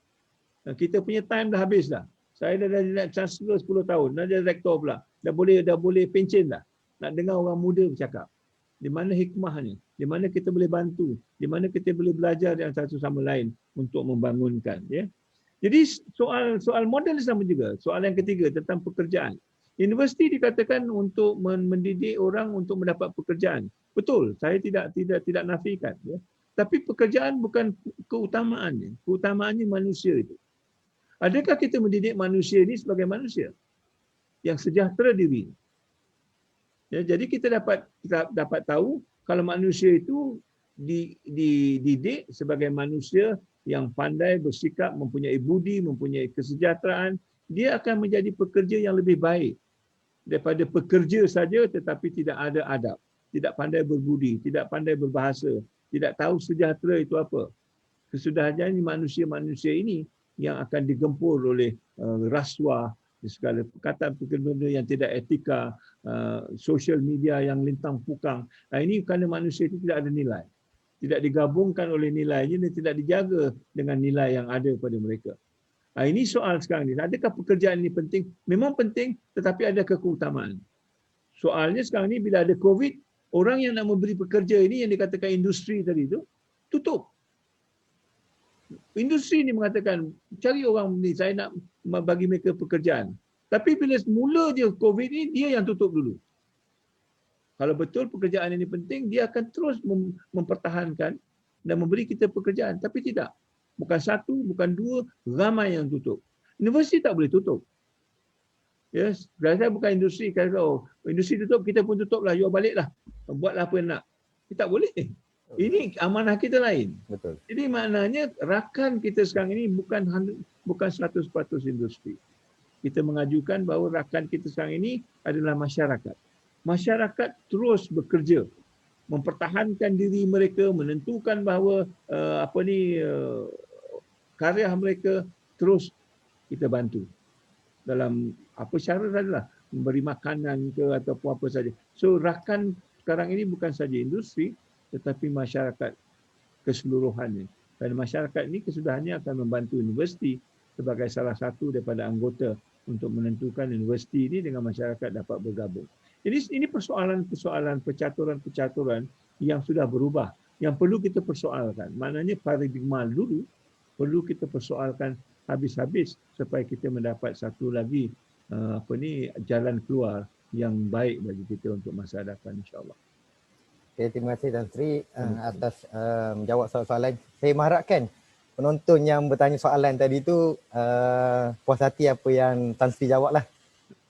Kita punya time dah habis dah. Saya dah chancellor 10 tahun. Dah jadi rektor pula. Dah boleh pencen dah. nak dengar orang muda bercakap. Di mana hikmahnya, di mana kita boleh bantu, di mana kita boleh belajar yang satu sama lain untuk membangunkan. Ya. Jadi soal model sama juga. Soal yang ketiga tentang pekerjaan. Universiti dikatakan untuk mendidik orang untuk mendapat pekerjaan. Betul, saya tidak nafikan. Ya. Tapi pekerjaan bukan keutamaannya. Keutamaannya manusia itu. Adakah kita mendidik manusia ini sebagai manusia yang sejahtera diri? Ya, jadi kita dapat tahu kalau manusia itu dididik sebagai manusia yang pandai bersikap, mempunyai budi, mempunyai kesejahteraan, dia akan menjadi pekerja yang lebih baik daripada pekerja saja tetapi tidak ada adab, tidak pandai berbudi, tidak pandai berbahasa, tidak tahu sejahtera itu apa. Kesudahannya manusia-manusia ini yang akan digempur oleh rasuah, segala perkataan-perkataan yang tidak etika, social media yang lintang pukang. Ini kerana manusia itu tidak ada nilai. Tidak digabungkan oleh nilainya dan tidak dijaga dengan nilai yang ada pada mereka. Ini soal sekarang ni. Adakah pekerjaan ini penting? Memang penting, tetapi adakah keutamaan? Soalnya sekarang ni bila ada COVID, orang yang nak memberi pekerja ini yang dikatakan industri tadi itu, tutup. Industri ni mengatakan, cari orang ni, saya nak bagi mereka pekerjaan. Tapi bila mula je COVID ni, dia yang tutup dulu. Kalau betul pekerjaan ini penting, dia akan terus mempertahankan dan memberi kita pekerjaan. Tapi tidak. Bukan satu, bukan dua, ramai yang tutup. Universiti tak boleh tutup. Yes, saya bukan industri. Kalau industri tutup, kita pun tutuplah. You baliklah. Buatlah apa yang nak. Kita tak boleh. Ini amanah kita lain. Betul. Jadi maknanya rakan kita sekarang ini bukan 100% industri. Kita mengajukan bahawa rakan kita sekarang ini adalah masyarakat. Masyarakat terus bekerja, mempertahankan diri mereka, menentukan bahawa karya mereka terus kita bantu. Dalam apa cara sajalah, memberi makanan ke ataupun apa saja. So rakan sekarang ini bukan saja industri tetapi masyarakat keseluruhannya. Dan masyarakat ini kesudahannya akan membantu universiti sebagai salah satu daripada anggota untuk menentukan universiti ini dengan masyarakat dapat bergabung. Jadi ini persoalan-persoalan, percaturan-percaturan yang sudah berubah, yang perlu kita persoalkan. Maknanya paradigma dulu perlu kita persoalkan habis-habis supaya kita mendapat satu lagi jalan keluar yang baik bagi kita untuk masa depan, insya-Allah. Okay, terima kasih Tan Sri atas menjawab soalan-soalan. Saya mengharapkan penonton yang bertanya soalan tadi tu puas hati apa yang Tan Sri jawab lah.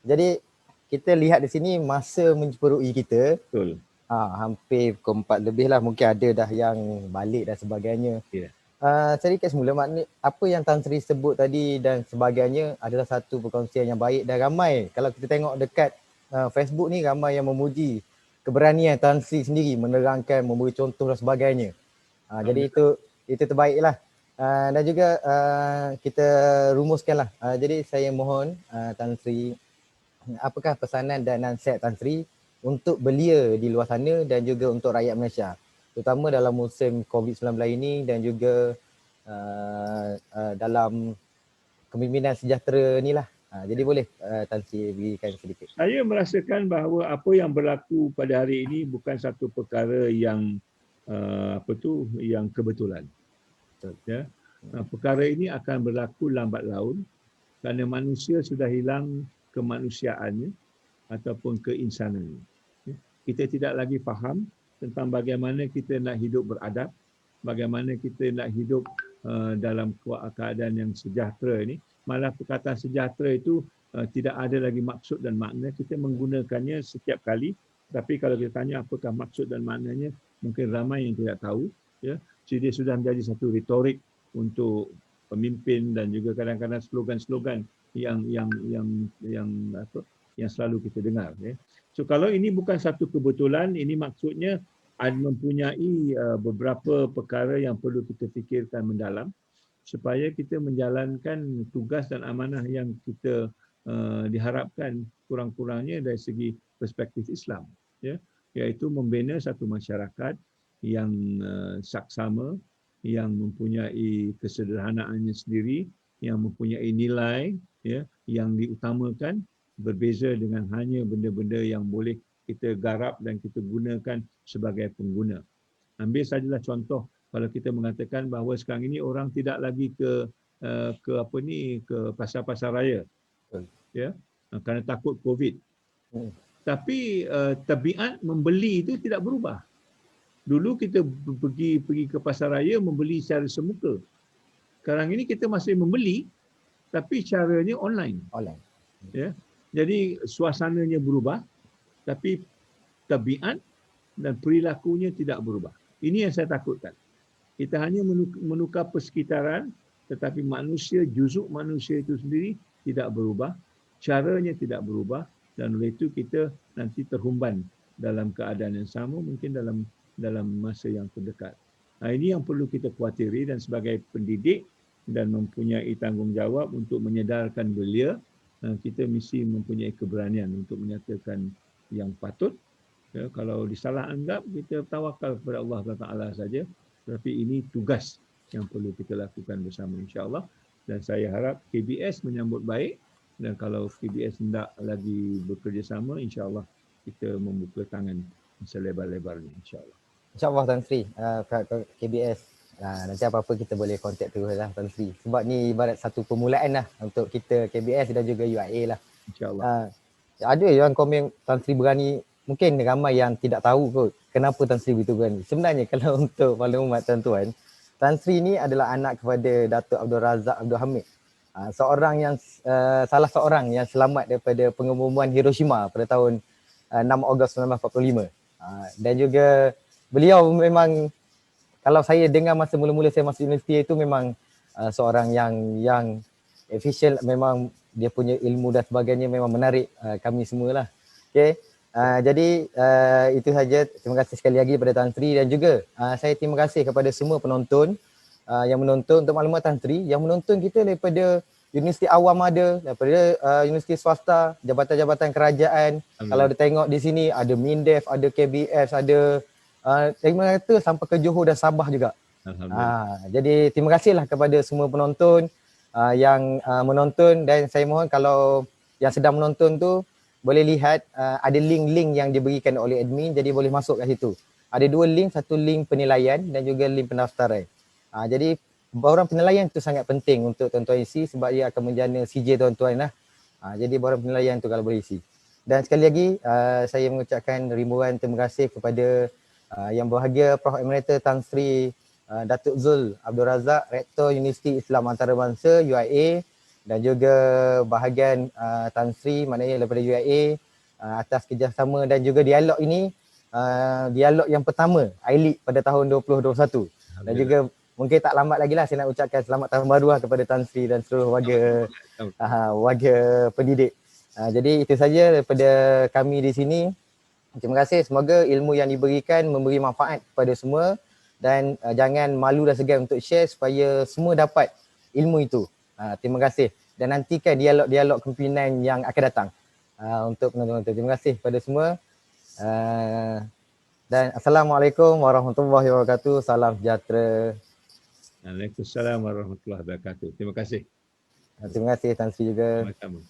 Jadi kita lihat di sini masa menceperui kita. Betul. Hampir pukul 4 lebih lah. Mungkin ada dah yang balik dan sebagainya. Yeah. Sedikit semula maknanya apa yang Tan Sri sebut tadi dan sebagainya adalah satu perkongsian yang baik dan ramai. Kalau kita tengok dekat Facebook ni ramai yang memuji keberanian Tan Sri sendiri menerangkan, memberi contoh dan sebagainya. Jadi itu terbaiklah. Dan juga kita rumuskanlah. Jadi saya mohon Tan Sri, apakah pesanan dan nasihat Tan Sri untuk belia di luar sana dan juga untuk rakyat Malaysia, terutama dalam musim COVID-19 ini dan juga dalam kepimpinan sejahtera ni lah. Jadi boleh Tan Sri berikan sedikit. Saya merasakan bahawa apa yang berlaku pada hari ini bukan satu perkara yang yang kebetulan. Ya. Perkara ini akan berlaku lambat laun kerana manusia sudah hilang kemanusiaannya ataupun keinsanannya. Kita tidak lagi faham tentang bagaimana kita nak hidup beradab, bagaimana kita nak hidup dalam keadaan yang sejahtera ini. Malah perkataan sejahtera itu tidak ada lagi maksud dan makna. Kita menggunakannya setiap kali. Tapi kalau kita tanya apakah maksud dan maknanya, mungkin ramai yang tidak tahu. Ya. Jadi dia sudah menjadi satu retorik untuk pemimpin dan juga kadang-kadang slogan-slogan yang selalu kita dengar. Ya. So kalau ini bukan satu kebetulan, ini maksudnya mempunyai beberapa perkara yang perlu kita fikirkan mendalam supaya kita menjalankan tugas dan amanah yang kita diharapkan kurang-kurangnya dari segi perspektif Islam, ya, iaitu membina satu masyarakat yang saksama, yang mempunyai kesederhanaannya sendiri, yang mempunyai nilai, ya, yang diutamakan, berbeza dengan hanya benda-benda yang boleh kita garap dan kita gunakan sebagai pengguna. Ambil sajalah contoh, kalau kita mengatakan bahawa sekarang ini orang tidak lagi ke pasar-pasar raya, ya, kerana takut COVID. Tapi tabiat membeli itu tidak berubah. Dulu kita pergi ke pasar raya membeli secara semuka. Sekarang ini kita masih membeli, tapi caranya online. Ya, jadi suasananya berubah, tapi tabiat dan perilakunya tidak berubah. Ini yang saya takutkan. Kita hanya menukar persekitaran, tetapi manusia, juzuk manusia itu sendiri tidak berubah, caranya tidak berubah, dan oleh itu kita nanti terhumban dalam keadaan yang sama, mungkin dalam masa yang terdekat. Ini yang perlu kita khawatiri, dan sebagai pendidik dan mempunyai tanggungjawab untuk menyedarkan belia, kita mesti mempunyai keberanian untuk menyatakan yang patut. Ya, kalau disalah anggap, kita tawakal kepada Allah Taala saja. Tapi ini tugas yang perlu kita lakukan bersama, insya-Allah. Dan saya harap KBS menyambut baik, dan kalau KBS hendak lagi bekerjasama, insya-Allah kita membuka tangan selebar-lebarnya, insya-Allah. InsyaAllah Tan Sri, KBS. Nanti apa-apa kita boleh kontak terus lah Tan Sri. Sebab ni ibarat satu permulaan lah untuk kita KBS dan juga UIA lah. InsyaAllah. Ada yang komen Tan Sri berani, mungkin ramai yang tidak tahu kot kenapa Tan Sri begitu berani. Sebenarnya kalau untuk maklumat tuan-tuan, Tan Sri ni adalah anak kepada Datuk Abdul Razak Abdul Hamid. Salah seorang yang selamat daripada pengeboman Hiroshima pada tahun 6 Ogos 1945. Dan juga beliau memang, kalau saya dengar masa mula-mula saya masuk universiti itu, memang seorang yang official, memang dia punya ilmu dan sebagainya memang menarik kami semualah. Okey. Jadi itu saja. Terima kasih sekali lagi kepada Tan Sri, dan juga saya terima kasih kepada semua penonton yang menonton. Untuk maklumat Tan Sri, yang menonton kita daripada universiti awam ada, daripada universiti swasta, jabatan-jabatan kerajaan. Kalau ada tengok di sini ada MINDEF, ada KBS, ada saya kata sampai ke Johor dan Sabah juga. Jadi terima kasihlah kepada semua penonton yang menonton, dan saya mohon kalau yang sedang menonton tu boleh lihat ada link-link yang diberikan oleh admin, jadi boleh masuk kat situ. Ada dua link, satu link penilaian dan juga link pendaftaran. Jadi bauran penilaian tu sangat penting untuk tuan-tuan isi, sebab dia akan menjana CJ tuan-tuan lah. Jadi bauran penilaian tu kalau boleh isi. Dan sekali lagi saya mengucapkan ribuan terima kasih kepada yang berbahagia Prof. Emerita Tan Sri Datuk Zul Abdul Razak, Rektor Universiti Islam Antarabangsa UIA, dan juga bahagian Tan Sri maknanya daripada UIA atas kerjasama dan juga dialog ini, dialog yang pertama ILIK pada tahun 2021. Dan juga mungkin tak lambat lagi lah saya nak ucapkan selamat tahun baru lah kepada Tan Sri dan seluruh warga pendidik. Jadi itu saja daripada kami di sini. Terima kasih. Semoga ilmu yang diberikan memberi manfaat kepada semua, dan jangan malu dan segan untuk share supaya semua dapat ilmu itu. Terima kasih, dan nantikan dialog-dialog kepimpinan yang akan datang untuk penonton-penonton. Terima kasih kepada semua. Dan Assalamualaikum warahmatullahi wabarakatuh. Salam sejahtera. Waalaikumsalam warahmatullahi wabarakatuh. Terima kasih. Terima kasih Tan Sri juga. Sama-sama.